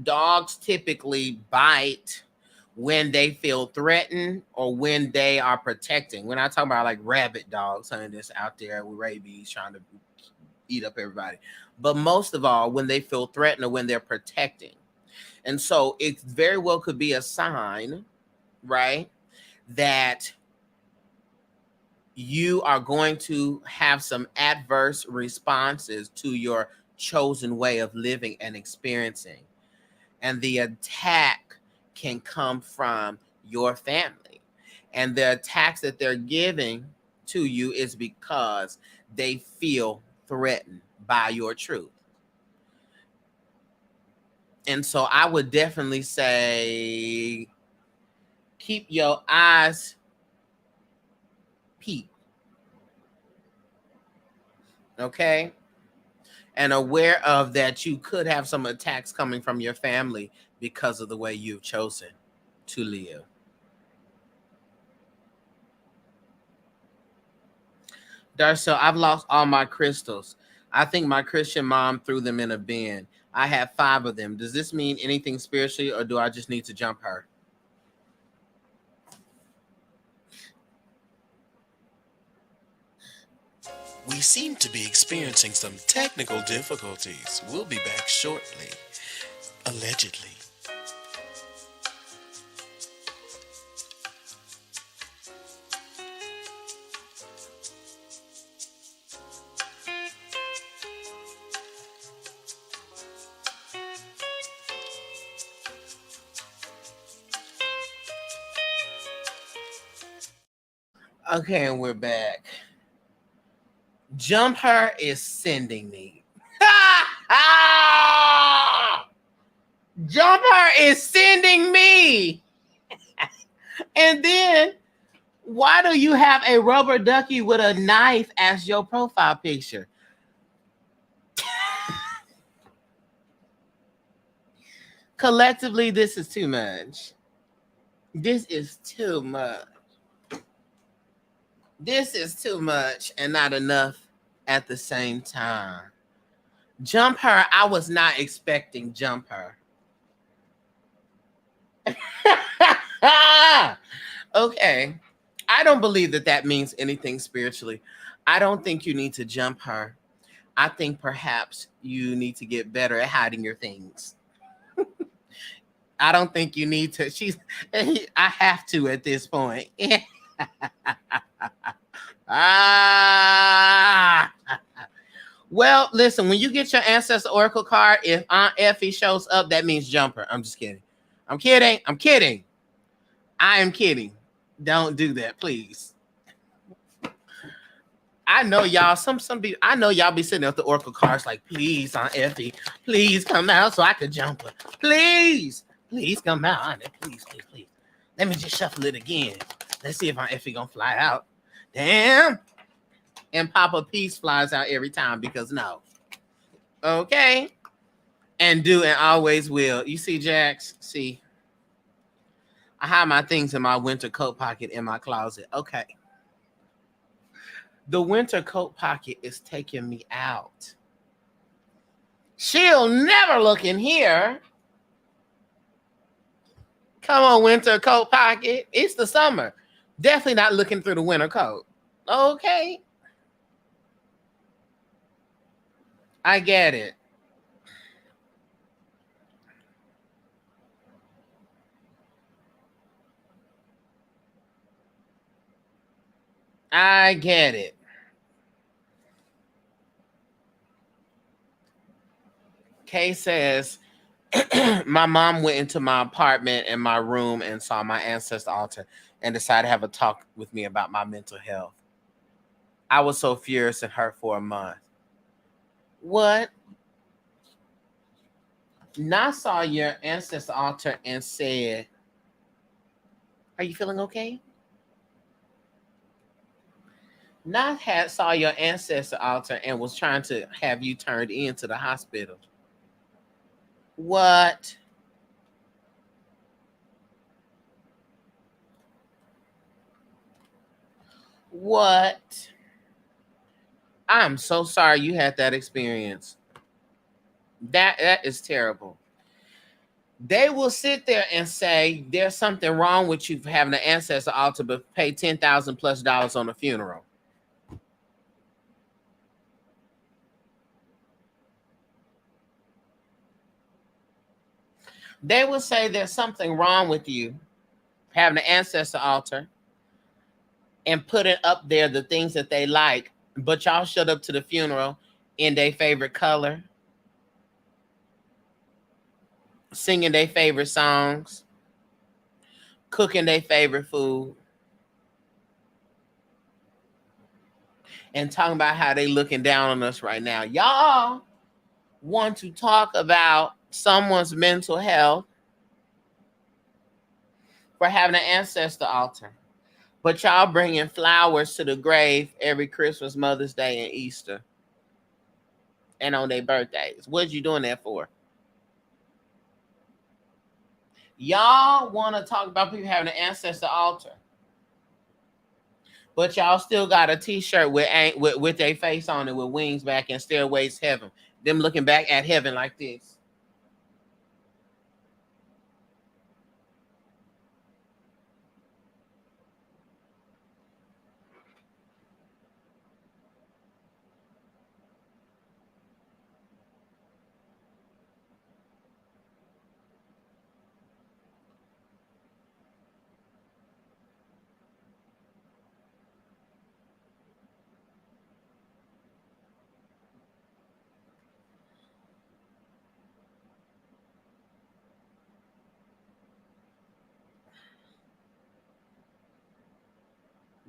dogs typically bite when they feel threatened or when they are protecting. When I talk about like rabid dogs, honey, that's out there with rabies trying to eat up everybody. But most of all, when they feel threatened or when they're protecting. And so it very well could be a sign, right, that you are going to have some adverse responses to your chosen way of living and experiencing. And the attack can come from your family. And the attacks that they're giving to you is because they feel threatened by your truth. And so I would definitely say keep your eyes peeled. Okay? And aware of that you could have some attacks coming from your family because of the way you've chosen to live. Darcell, I've lost all my crystals. I think my Christian mom threw them in a bin. I have 5 of them. Does this mean anything spiritually, or do I just need to jump her? We seem to be experiencing some technical difficulties. We'll be back shortly. Allegedly. Okay, and we're back. Jump her is sending me. Jump her is sending me. And then, why do you have a rubber ducky with a knife as your profile picture? Collectively, this is too much. This is too much. This is too much and not enough at the same time. Jump her, I was not expecting jump her. Okay. I don't believe that means anything spiritually. I don't think you need to jump her. I think perhaps you need to get better at hiding your things. I don't think you need to. I have to at this point. Well, listen, when you get your Ancestor Oracle card, if Aunt Effie shows up, that means jumper. I'm just kidding. I'm kidding. I am kidding. Don't do that, please. I know y'all, some people, I know y'all be sitting at the Oracle cards like, please, Aunt Effie, please come out so I could jump her. Please come out, Aunt Effie. Please. Let me just shuffle it again. Let's see if Aunt Effie gonna fly out. Damn. And Papa Peace flies out every time because no. Okay. And always will. You see, Jax? See, I hide my things in my winter coat pocket in my closet. Okay. The winter coat pocket is taking me out. She'll never look in here. Come on, winter coat pocket. It's the summer. Definitely not looking through the winter coat. Okay. I get it. I get it. Kay says, my mom went into my apartment and my room and saw my ancestor altar and decided to have a talk with me about my mental health. I was so furious and hurt for a month. What? Not saw your ancestor altar and said, are you feeling okay? Not had saw your ancestor altar and was trying to have you turned into the hospital. What? What? I'm so sorry you had that experience. That is terrible. They will sit there and say there's something wrong with you for having an ancestor altar, but pay $10,000+ on a funeral. They will say there's something wrong with you having an ancestor altar and put it up there the things that they like, but y'all showed up to the funeral in their favorite color, singing their favorite songs, cooking their favorite food, and talking about how they looking down on us right now. Y'all want to talk about someone's mental health for having an ancestor altar, but y'all bringing flowers to the grave every Christmas, Mother's Day, and Easter, and on their birthdays. What you doing that for? Y'all want to talk about people having an ancestor altar, but y'all still got a T-shirt with their face on it with wings back and Stairways to Heaven. Them looking back at heaven like this.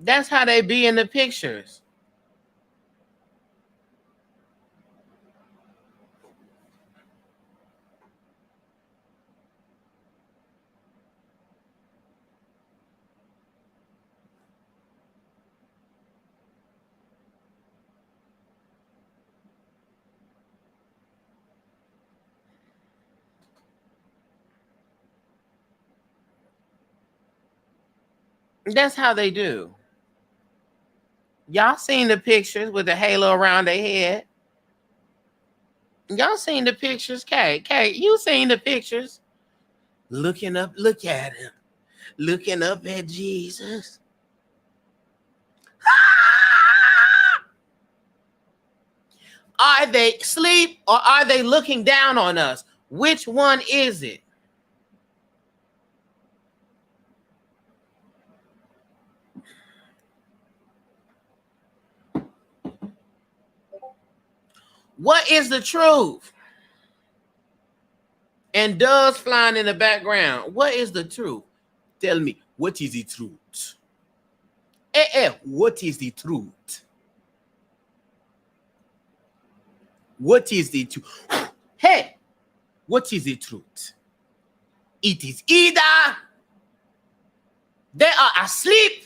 That's how they be in the pictures. That's how they do. Y'all seen the pictures with the halo around their head? Y'all seen the pictures? Kay, you seen the pictures? Looking up, look at him. Looking up at Jesus. Are they asleep or are they looking down on us? Which one is it? What is the truth? And doves flying in the background. What is the truth? Tell me, what is the truth? What is the truth? What is the truth? Hey, what is the truth? It is either they are asleep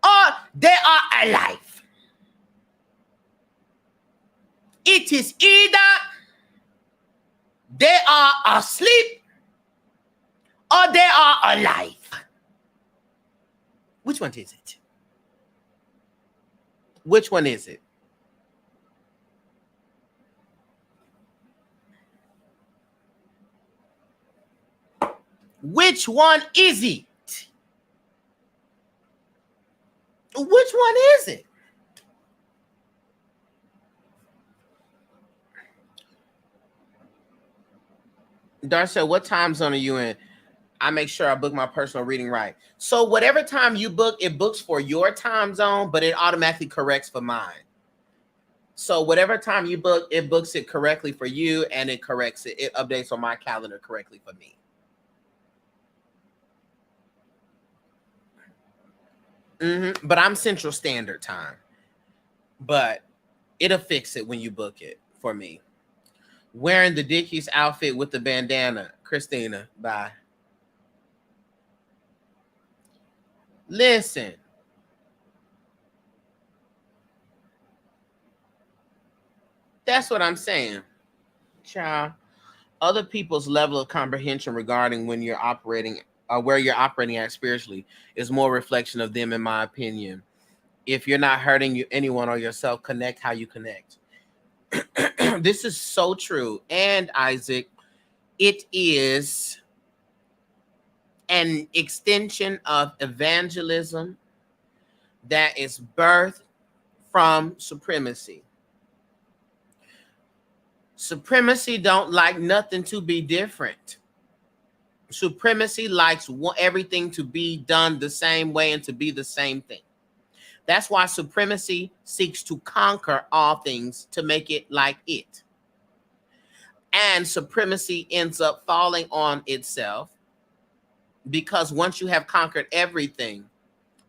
or they are alive. It is either they are asleep or they are alive. Which one is it? Which one is it? Which one is it? Which one is it? Darcell, what time zone are you in? I make sure I book my personal reading right. So whatever time you book, it books for your time zone, but it automatically corrects for mine. So whatever time you book, it books it correctly for you, and it corrects it. It updates on my calendar correctly for me. But I'm Central Standard Time. But it'll fix it when you book it for me. Wearing the Dickies outfit with the bandana. Christina, bye. Listen. That's what I'm saying. Child. Other people's level of comprehension regarding when you're operating, where you're operating at spiritually, is more reflection of them, in my opinion. If you're not hurting anyone or yourself, connect how you connect. This is so true. And Isaac, it is an extension of evangelism that is birthed from supremacy. Supremacy don't like nothing to be different. Supremacy likes everything to be done the same way and to be the same thing. That's why supremacy seeks to conquer all things to make it like it. And supremacy ends up falling on itself, because once you have conquered everything,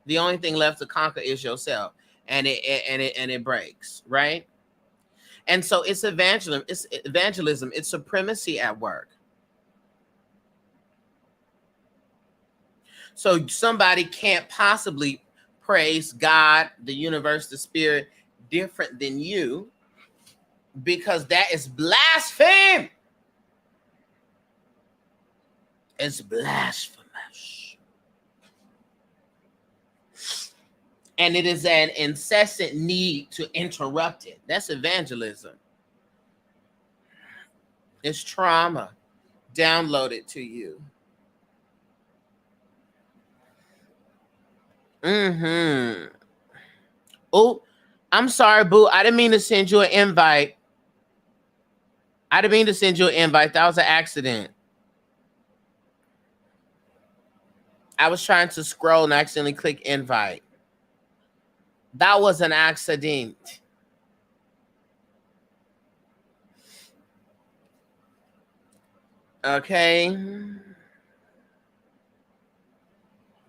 the only thing left to conquer is yourself, and it breaks, right? And so it's evangelism, it's supremacy at work. So somebody can't possibly praise God, the universe, the spirit different than you, because that is blasphemy. It's blasphemous. And it is an incessant need to interrupt it. That's evangelism. It's trauma downloaded to you. Oh, I'm sorry, boo. I didn't mean to send you an invite. That was an accident. I was trying to scroll and accidentally click invite. That was an accident. Okay.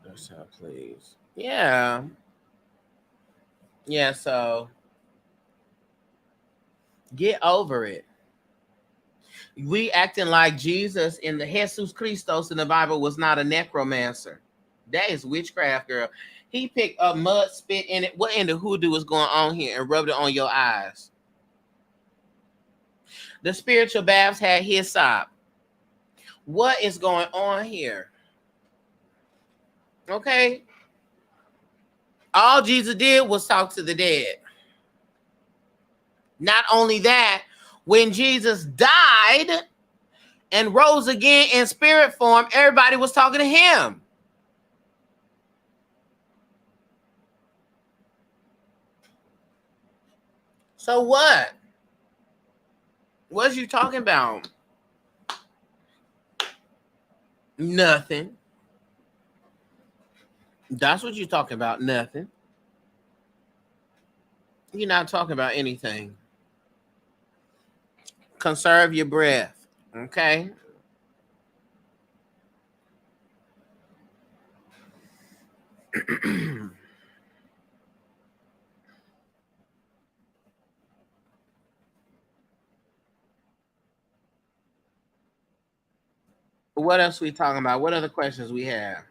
Darcell, please. Yeah. Yeah, so get over it. We acting like Jesus in the Jesus Christos in the Bible was not a necromancer. That is witchcraft, girl. He picked up mud, spit in it. What in the hoodoo is going on here, and rubbed it on your eyes? The spiritual baths had hyssop. What is going on here? Okay. All Jesus did was talk to the dead. Not only that, when Jesus died and rose again in spirit form, everybody was talking to him. So what? What you talking about? Nothing. That's what you're talking about. Nothing. You're not talking about anything. Conserve your breath. Okay? What else we talking about? What other questions we have?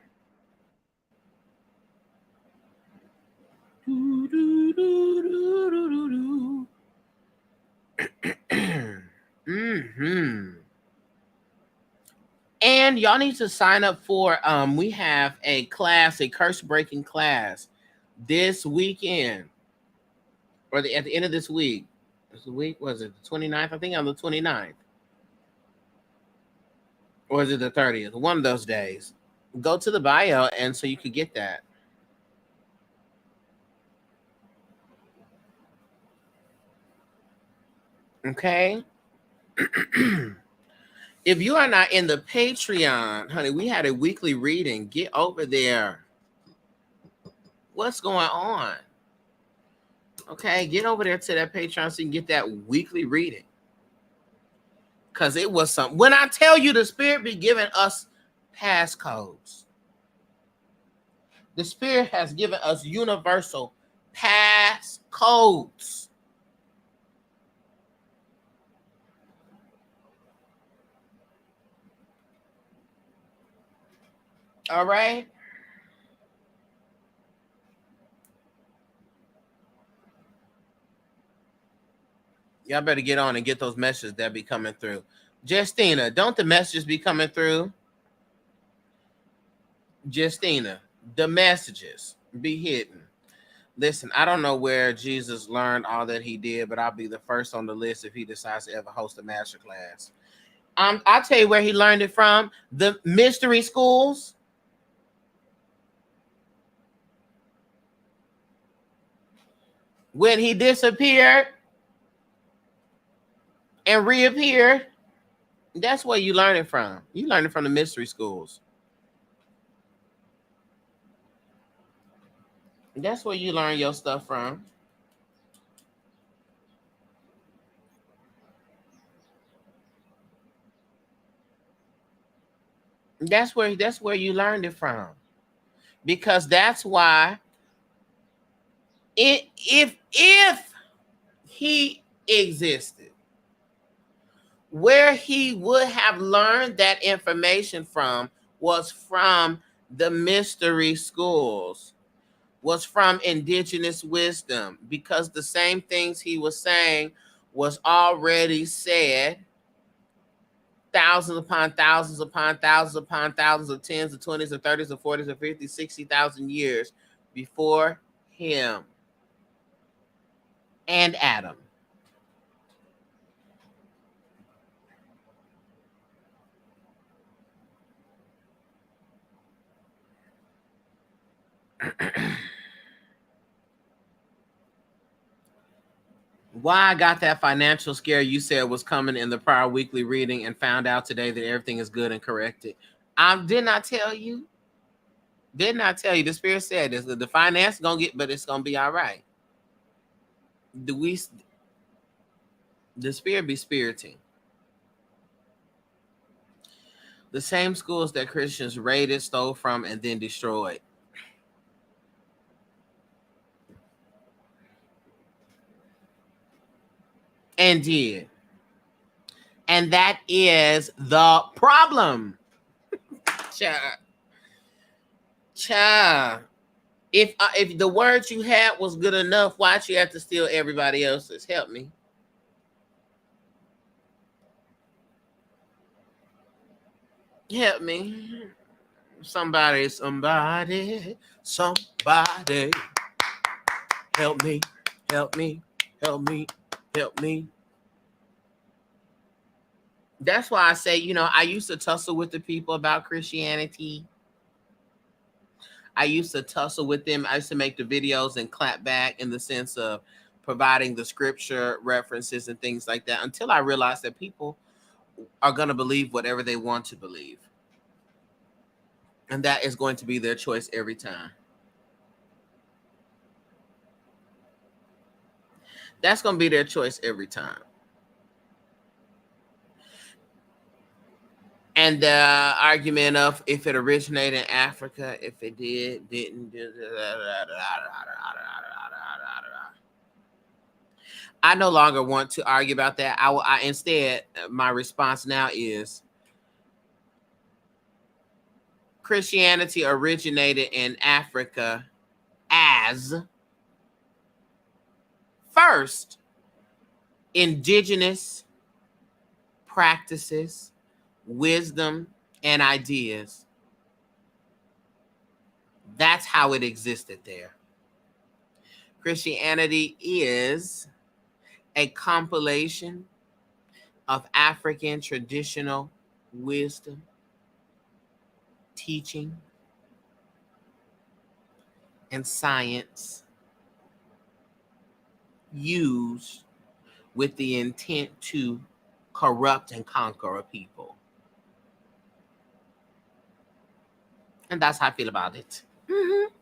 And y'all need to sign up for we have a class, a curse breaking class this weekend, or at the end of this week. This week, was it the 29th? I think on the 29th. Or is it the 30th? One of those days. Go to the bio and so you could get that. Okay. If you are not in the Patreon, honey, we had a weekly reading. Get over there. What's going on? Okay, get over there to that Patreon so you can get that weekly reading. Because it was something. When I tell you the Spirit be giving us passcodes, the Spirit has given us universal passcodes. All right? Y'all better get on and get those messages that be coming through. Justina, don't the messages be coming through? Justina, the messages be hidden. Listen, I don't know where Jesus learned all that he did, but I'll be the first on the list if he decides to ever host a master class. I'll tell you where he learned it from. The mystery schools. When he disappeared and reappeared, that's where you learn it from. You learn it from the mystery schools. That's where you learn your stuff from. That's where you learned it from. Because that's why if he existed, where he would have learned that information from was from the mystery schools, was from indigenous wisdom, because the same things he was saying was already said thousands upon thousands upon thousands upon thousands of tens of 20s of 30s of 40s of 50s, 60,000 years before him and Adam. Why I got that financial scare you said was coming in the prior weekly reading and found out today that everything is good and corrected. Did not tell you. Did not tell you. The Spirit said this. The finance gonna get, but it's gonna be all right. The Spirit be spiriting. The same schools that Christians raided, stole from, and then destroyed. And did. And that is the problem. Cha. If the words you had was good enough, why'd you have to steal everybody else's? Help me. Help me. Somebody. Help me. Help me. Help me. Help me. That's why I say, I used to tussle with the people about Christianity. I used to tussle with them. I used to make the videos and clap back in the sense of providing the scripture references and things like that, until I realized that people are going to believe whatever they want to believe. And that is going to be their choice every time. That's going to be their choice every time. And the argument of if it originated in Africa, if it didn't. I no longer want to argue about that. Instead, my response now is Christianity originated in Africa as first indigenous practices, wisdom, and ideas. That's how it existed there. Christianity is a compilation of African traditional wisdom, teaching, and science used with the intent to corrupt and conquer a people. And that's how I feel about it. Mm-hmm.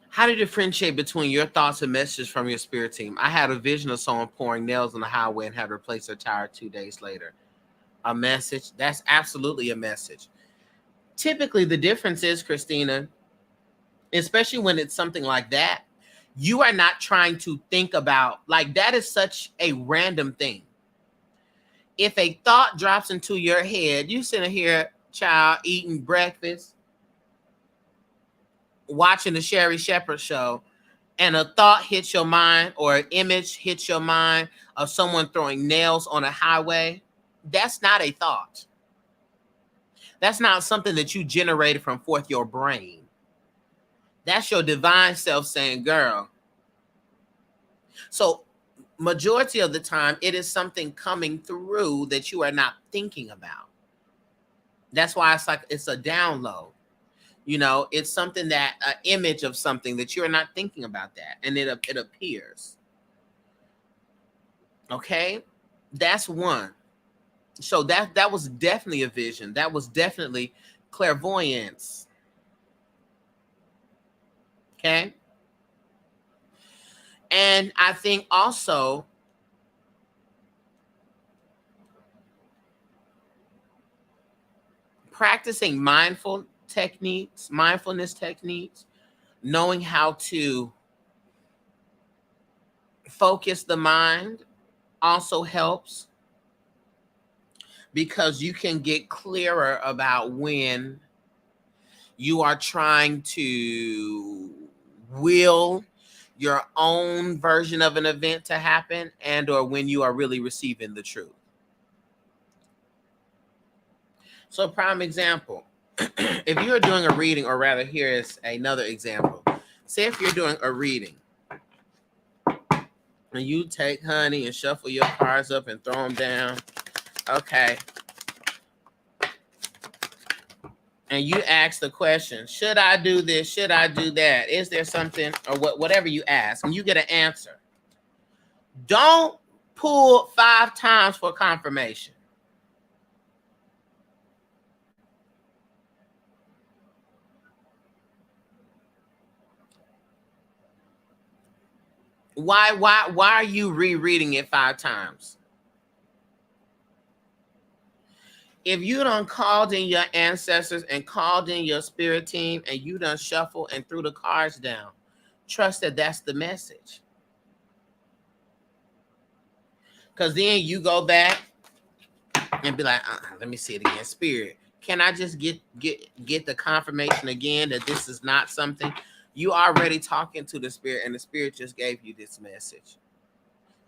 How to differentiate between your thoughts and messages from your spirit team. I had a vision of someone pouring nails on the highway and had to replace their tire 2 days later. A message? That's absolutely a message. Typically, the difference is, Christina, especially when it's something like that, you are not trying to think about, like, that is such a random thing. If a thought drops into your head, you sitting here, child, eating breakfast, watching the Sherry Shepherd show, and a thought hits your mind or an image hits your mind of someone throwing nails on a highway, that's not a thought. That's not something that you generated from forth your brain. That's your divine self saying, girl. So majority of the time, it is something coming through that you are not thinking about. That's why it's like it's a download. You know, it's something that an image of something that you're not thinking about that, and it appears. Okay, that's one. So that was definitely a vision. That was definitely clairvoyance. Okay, and I think also practicing mindfulness techniques, knowing how to focus the mind also helps, because you can get clearer about when you are trying to will your own version of an event to happen, and or when you are really receiving the truth. So prime example, if you're doing a reading, or rather, here is another example. Say if you're doing a reading and you take honey and shuffle your cards up and throw them down. Okay. And you ask the question, should I do this? Should I do that? Is there something, or whatever you ask, and you get an answer. Don't pull 5 times for confirmation. Why are you rereading it 5 times? If you done called in your ancestors and called in your spirit team and you done shuffle and threw the cards down, trust that that's the message. Because then you go back and be like, let me see it again. Spirit, can I just get the confirmation again that this is not something? You already talking to the spirit, and the spirit just gave you this message.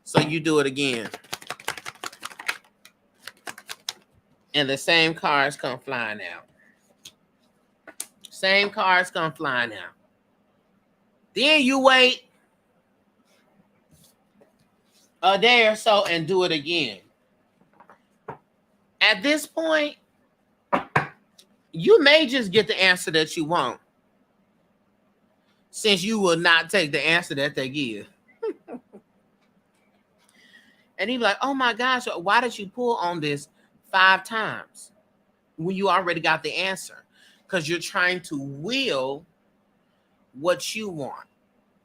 So you do it again. And the same cards come flying out. Same cards come flying out. Then you wait a day or so and do it again. At this point, you may just get the answer that you want, since you will not take the answer that they give. And he'd be like, oh my gosh, why did you pull on this 5 times when you already got the answer? Because you're trying to will what you want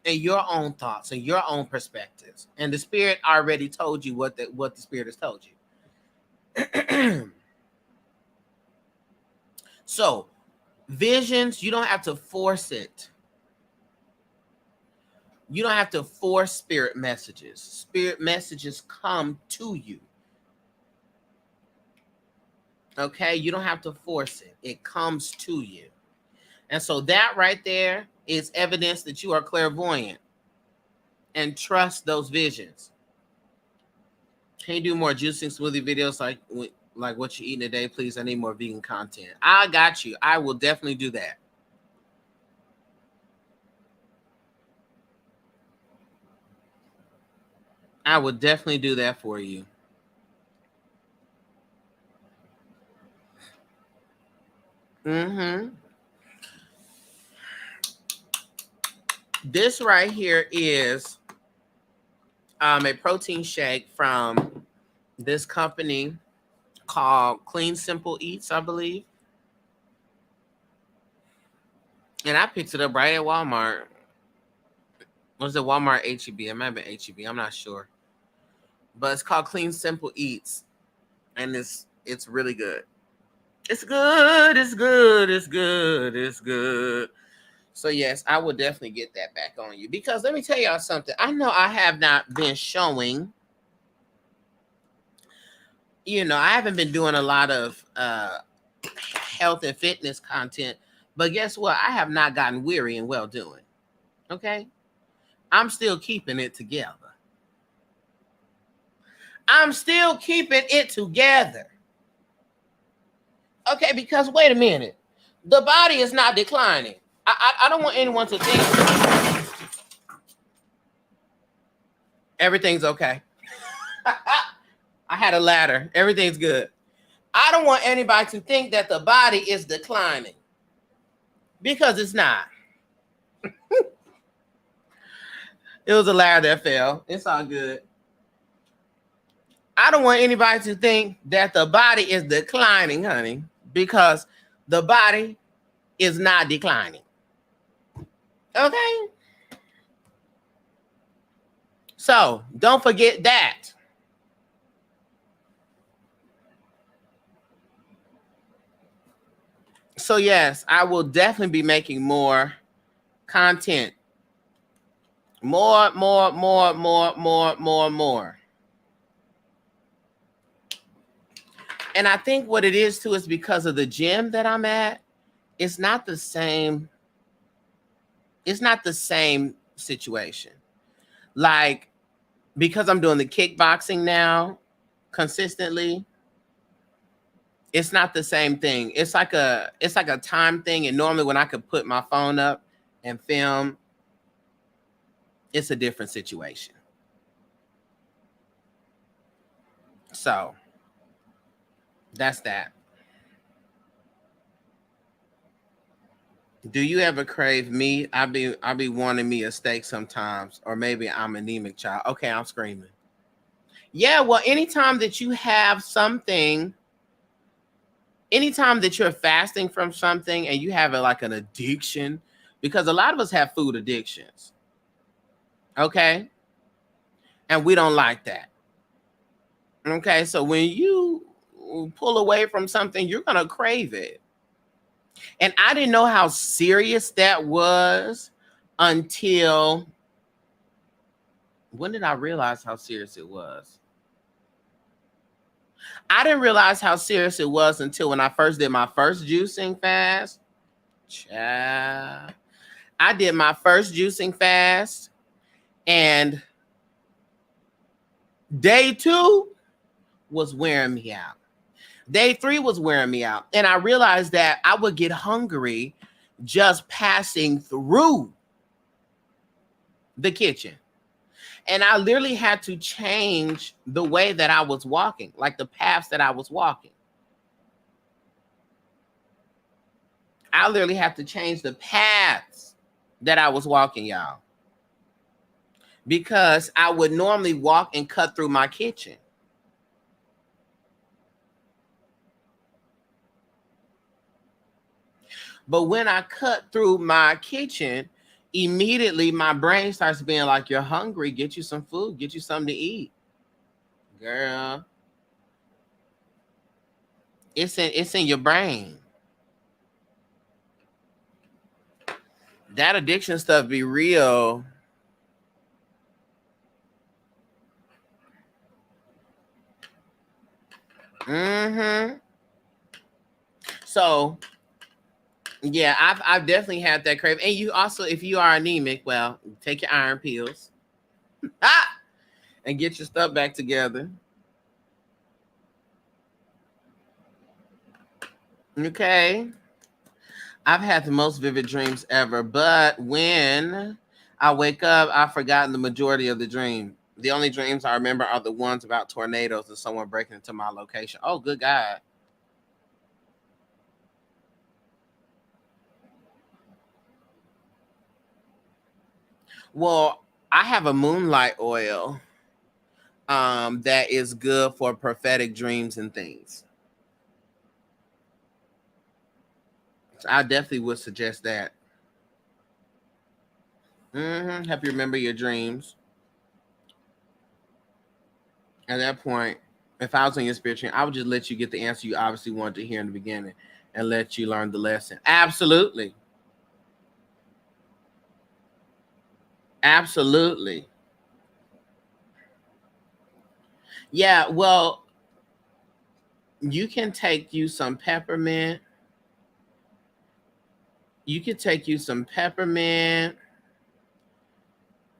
and your own thoughts and your own perspectives. And the spirit already told you what the spirit has told you. So visions, you don't have to force it. You don't have to force spirit messages. Spirit messages come to you. Okay? You don't have to force it. It comes to you. And so that right there is evidence that you are clairvoyant. And trust those visions. Can you do more juicing smoothie videos like what you're eating today, please? I need more vegan content. I got you. I will definitely do that. I would definitely do that for you. Mm-hmm. This right here is a protein shake from this company called Clean Simple Eats, I believe. And I picked it up right at Walmart. Was it Walmart HEB? It might have been HEB. I'm not sure. But it's called Clean Simple Eats. And it's really good. It's good. It's good. It's good. It's good. So yes, I will definitely get that back on you. Because let me tell y'all something. I know I have not been showing, I haven't been doing a lot of health and fitness content. But guess what? I have not gotten weary in well doing. Okay? I'm still keeping it together. I'm still keeping it together. Okay, because wait a minute. The body is not declining. I don't want anyone to think everything's okay. I had a ladder. Everything's good. I don't want anybody to think that the body is declining. Because it's not. It was a ladder that fell. It's all good. I don't want anybody to think that the body is declining, honey, because the body is not declining. Okay? So, don't forget that. So, yes, I will definitely be making more content. More. And I think what it is too is because of the gym that I'm at, it's not the same. It's not the same situation. Like, because I'm doing the kickboxing now consistently, it's not the same thing. It's like a time thing. And normally when I could put my phone up and film, it's a different situation. So that's that. Do you ever crave meat? I be wanting me a steak sometimes, or maybe I'm anemic, child. Okay, I'm screaming. Yeah, well, anytime that you have something, anytime that you're fasting from something and you have like an addiction, because a lot of us have food addictions. Okay? And we don't like that. Okay, so when you pull away from something, you're gonna crave it. And I didn't know how serious that was until when did I realize how serious it was? I didn't realize how serious it was until when I first did my first juicing fast. Child. I did my first juicing fast, and day 2 was wearing me out. Day 3 was wearing me out. And I realized that I would get hungry just passing through the kitchen. And I literally had to change the way that I was walking, like the paths that I was walking. I literally have to change the paths that I was walking, y'all. Because I would normally walk and cut through my kitchen. But when I cut through my kitchen, immediately my brain starts being like, you're hungry, get you some food, get you something to eat. Girl. It's in your brain. That addiction stuff be real. Mm-hmm. So yeah, I've definitely had that crave. And you also, if you are anemic, well, take your iron pills. And get your stuff back together. Okay. I've had the most vivid dreams ever, but when I wake up, I've forgotten the majority of the dream. The only dreams I remember are the ones about tornadoes and someone breaking into my location. Oh, good God. Well, I have a moonlight oil that is good for prophetic dreams and things. So I definitely would suggest that. Help you remember your dreams. At that point, if I was on your spirit team, I would just let you get the answer you obviously wanted to hear in the beginning and let you learn the lesson. Absolutely. Absolutely. Yeah, well, you can take you some peppermint. You could take you some peppermint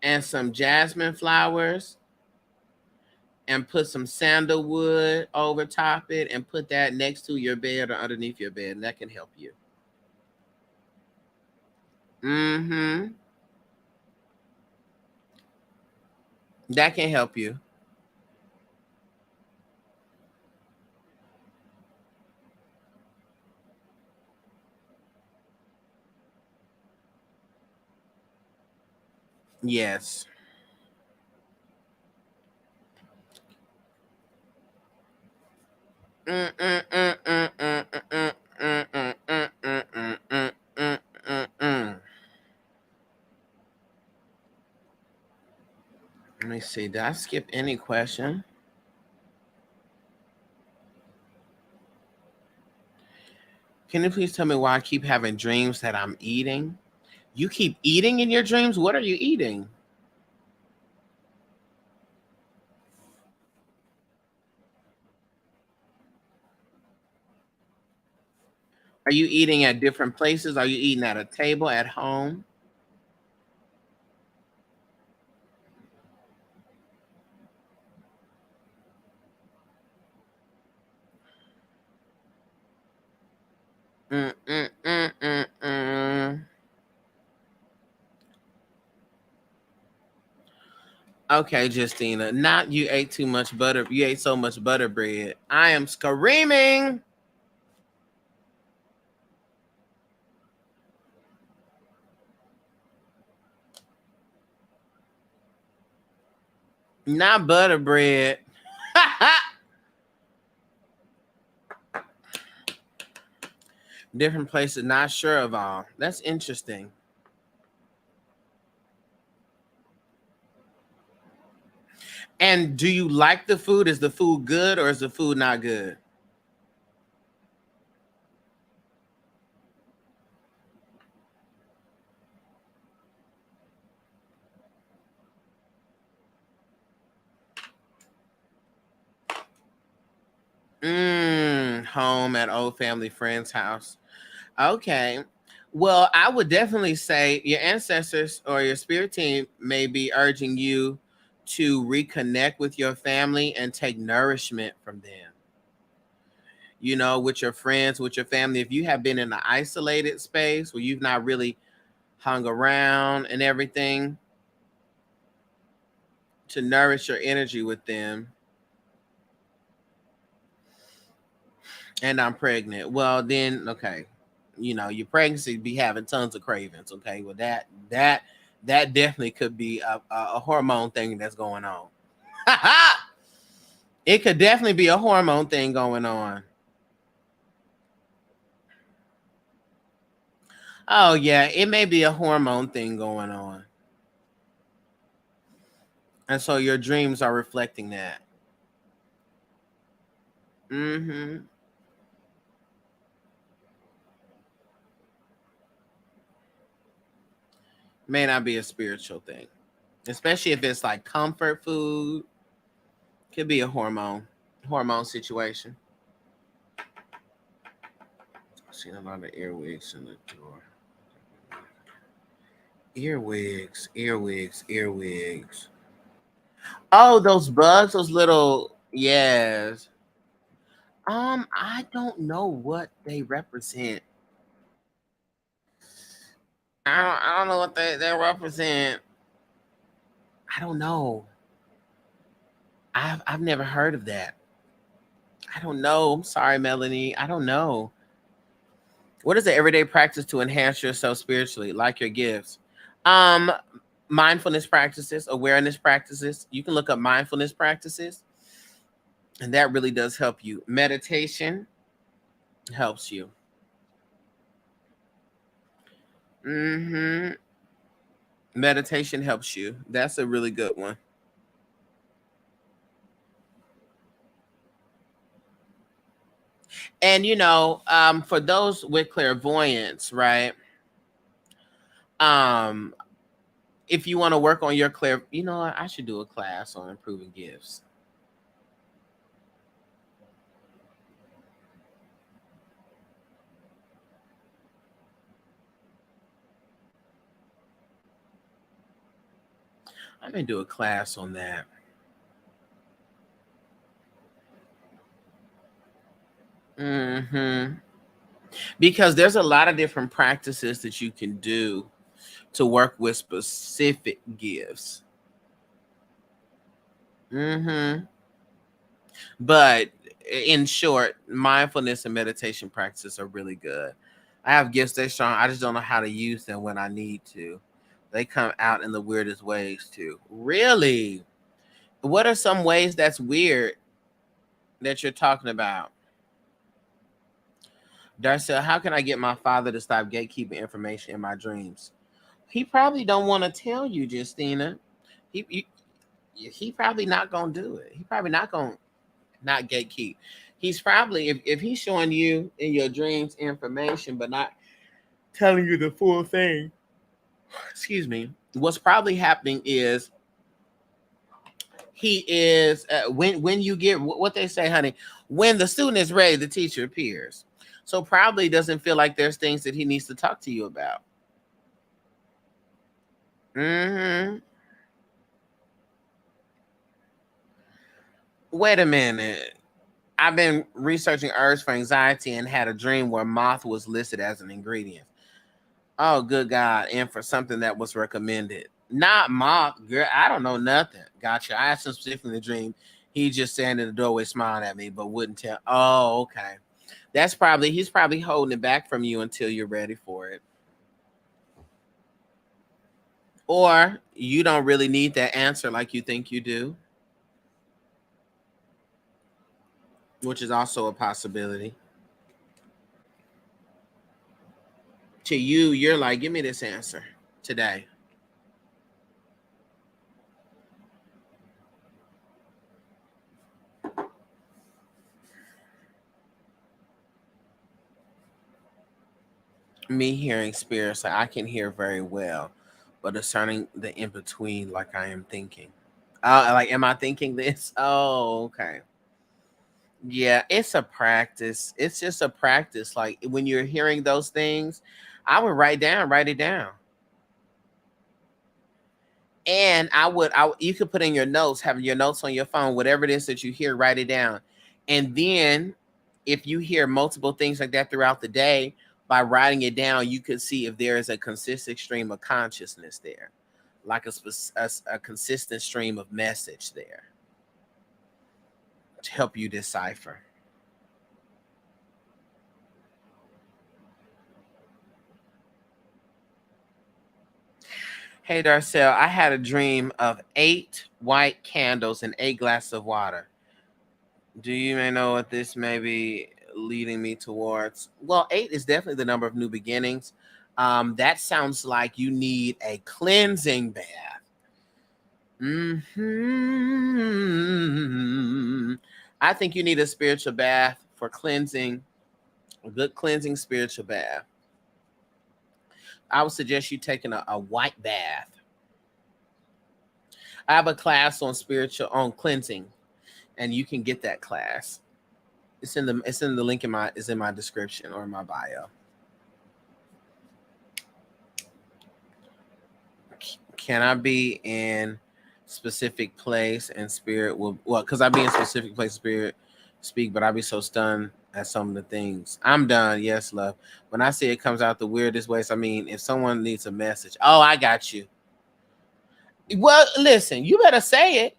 and some jasmine flowers and put some sandalwood over top it and put that next to your bed or underneath your bed, and that can help you. Mm-hmm. That can help you. Yes. Let me see. Did I skip any question? Can you please tell me why I keep having dreams that I'm eating? You keep eating in your dreams? What are you eating? Are you eating at different places? Are you eating at a table at home? Mm, mm, mm, mm, mm. Okay, Justina. Not you ate too much butter. You ate so much butter bread. I am screaming. Not butter bread. Different places, not sure of all. That's interesting. And do you like the food? Is the food good or is the food not good? Home at old family friend's house. Okay. Well, I would definitely say your ancestors or your spirit team may be urging you to reconnect with your family and take nourishment from them. You know, with your friends, with your family. If you have been in an isolated space where you've not really hung around and everything, to nourish your energy with them. And I'm pregnant. Well, then, okay, you know, your pregnancy be having tons of cravings. Okay, well, that definitely could be a hormone thing that's going on. It could definitely be a hormone thing going on. Oh yeah, it may be a hormone thing going on, and so your dreams are reflecting that. Mm-hmm. May not be a spiritual thing, especially if it's like comfort food. Could be a hormone situation. I've seen a lot of earwigs in the door. Earwigs. Oh, those bugs, those little, yes. I don't know what they represent. I don't know what they represent. I don't know. I've never heard of that. I don't know. I'm sorry, Melanie. I don't know. What is the everyday practice to enhance yourself spiritually, like your gifts? Um, Mindfulness practices, awareness practices. You can look up mindfulness practices, and that really does help you. Meditation helps you. Mm-hmm. Meditation helps you. That's a really good one. And for those with clairvoyance, right? Um, if you want to work on your I should do a class on improving gifts. I'm gonna do a class on that. Hmm. Because there's a lot of different practices that you can do to work with specific gifts. Hmm. But in short, mindfulness and meditation practices are really good. I have gifts they're strong. I just don't know how to use them when I need to. They come out in the weirdest ways too. Really? What are some ways that's weird that you're talking about? Darcell, how can I get my father to stop gatekeeping information in my dreams? He probably don't want to tell you, Justina. He, he probably not gonna do it. He probably not gonna not gatekeep. He's probably if he's showing you in your dreams information but not telling you the full thing. Excuse me. What's probably happening is he is when you get what they say, honey. When the student is ready, the teacher appears. So probably doesn't feel like there's things that he needs to talk to you about. Hmm. Wait a minute. I've been researching herbs for anxiety and had a dream where moth was listed as an ingredient. Oh, good God. And for something that was recommended. Not moth, girl. I don't know nothing. Gotcha. I asked him specifically in the dream. He just standing in the doorway smiling at me, but wouldn't tell. Oh, okay. He's probably holding it back from you until you're ready for it. Or you don't really need that answer like you think you do, which is also a possibility. To you, you're like, give me this answer today. Me hearing spirits, like I can hear very well, but discerning the in between, like I am thinking. Like, am I thinking this? Oh, okay. Yeah, it's a practice. It's just a practice. Like when you're hearing those things, I would write it down. And you could put in your notes, have your notes on your phone, whatever it is that you hear, write it down. And then if you hear multiple things like that throughout the day, by writing it down, you could see if there is a consistent stream of consciousness there, like a consistent stream of message there to help you decipher. Hey, Darcell, I had a dream of 8 white candles and 8 glasses of water. Do you may know what this may be leading me towards? Well, 8 is definitely the number of new beginnings. That sounds like you need a cleansing bath. I think you need a spiritual bath for cleansing, a good cleansing spiritual bath. I would suggest you taking a white bath. I have a class on cleansing, and you can get that class. It's in the link is in my description or in my bio. Can I be in specific place and spirit will because I be in specific place spirit speak, but I be so stunned at some of the things. I'm done. Yes, love. When I see it comes out the weirdest ways, I mean, if someone needs a message, oh, I got you. Well, listen, you better say it.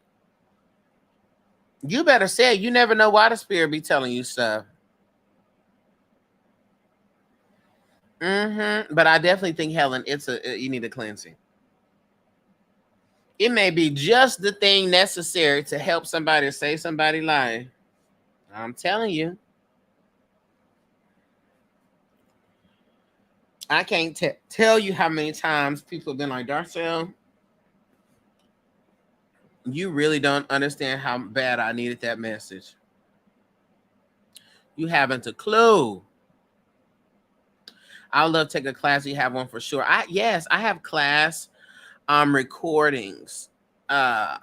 You better say it. You never know why the spirit be telling you stuff. But I definitely think, Helen, you need a cleansing. It may be just the thing necessary to help somebody or save somebody's life. I'm telling you. I can't tell you how many times people have been like, Darcell, you really don't understand how bad I needed that message. You haven't a clue. I would love to take a class. You have one for sure. Yes, I have class recordings of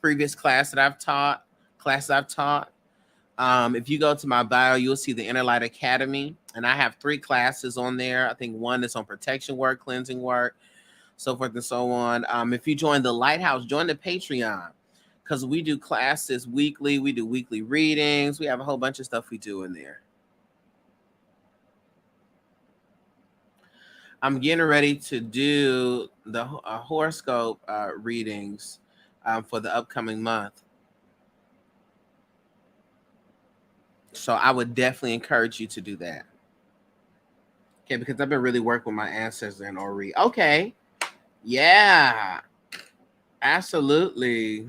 previous classes I've taught. If you go to my bio, you'll see the Inner Light Academy, and I have 3 classes on there. I think one is on protection work, cleansing work, so forth and so on. If you join the Lighthouse, join the Patreon, because we do classes weekly. We do weekly readings. We have a whole bunch of stuff we do in there. I'm getting ready to do the horoscope readings for the upcoming month. So I would definitely encourage you to do that. Okay, because I've been really working with my ancestors and Ori. Okay. Yeah. Absolutely.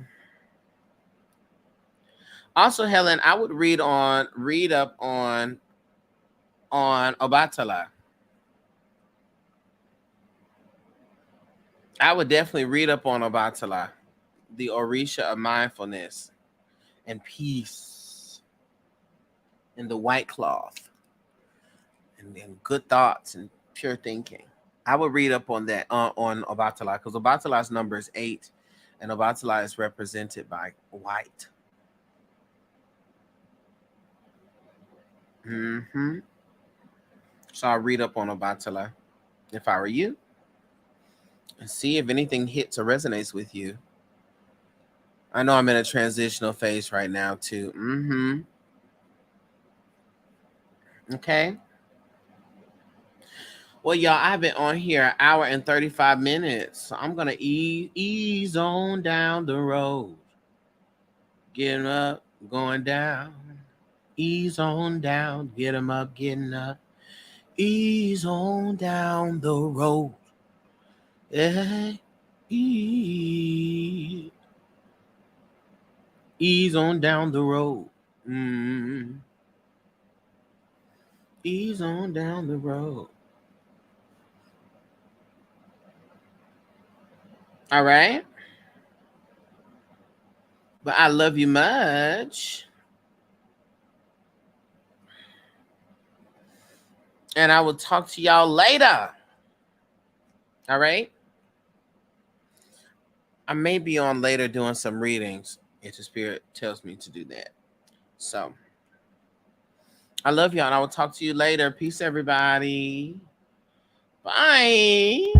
Also, Helen, I would read up on Obatala. I would definitely read up on Obatala, the Orisha of mindfulness and peace, and the white cloth, and good thoughts and pure thinking. I would read up on that on Obatala, because Obatala's number is 8, and Obatala is represented by white. Mm-hmm. So I'll read up on Obatala if I were you, and see if anything hits or resonates with you. I know I'm in a transitional phase right now too. Mm-hmm. Okay. Well, y'all, I've been on here an hour and 35 minutes. So I'm gonna ease on down the road. Getting up, going down. Ease on down, get 'em up, getting up. Ease on down the road. Yeah. Ease on down the road. Mm. Ease on down the road. All right. But I love you much. And I will talk to y'all later. All right. I may be on later doing some readings if the spirit tells me to do that. So I love y'all, and I will talk to you later. Peace, everybody. Bye.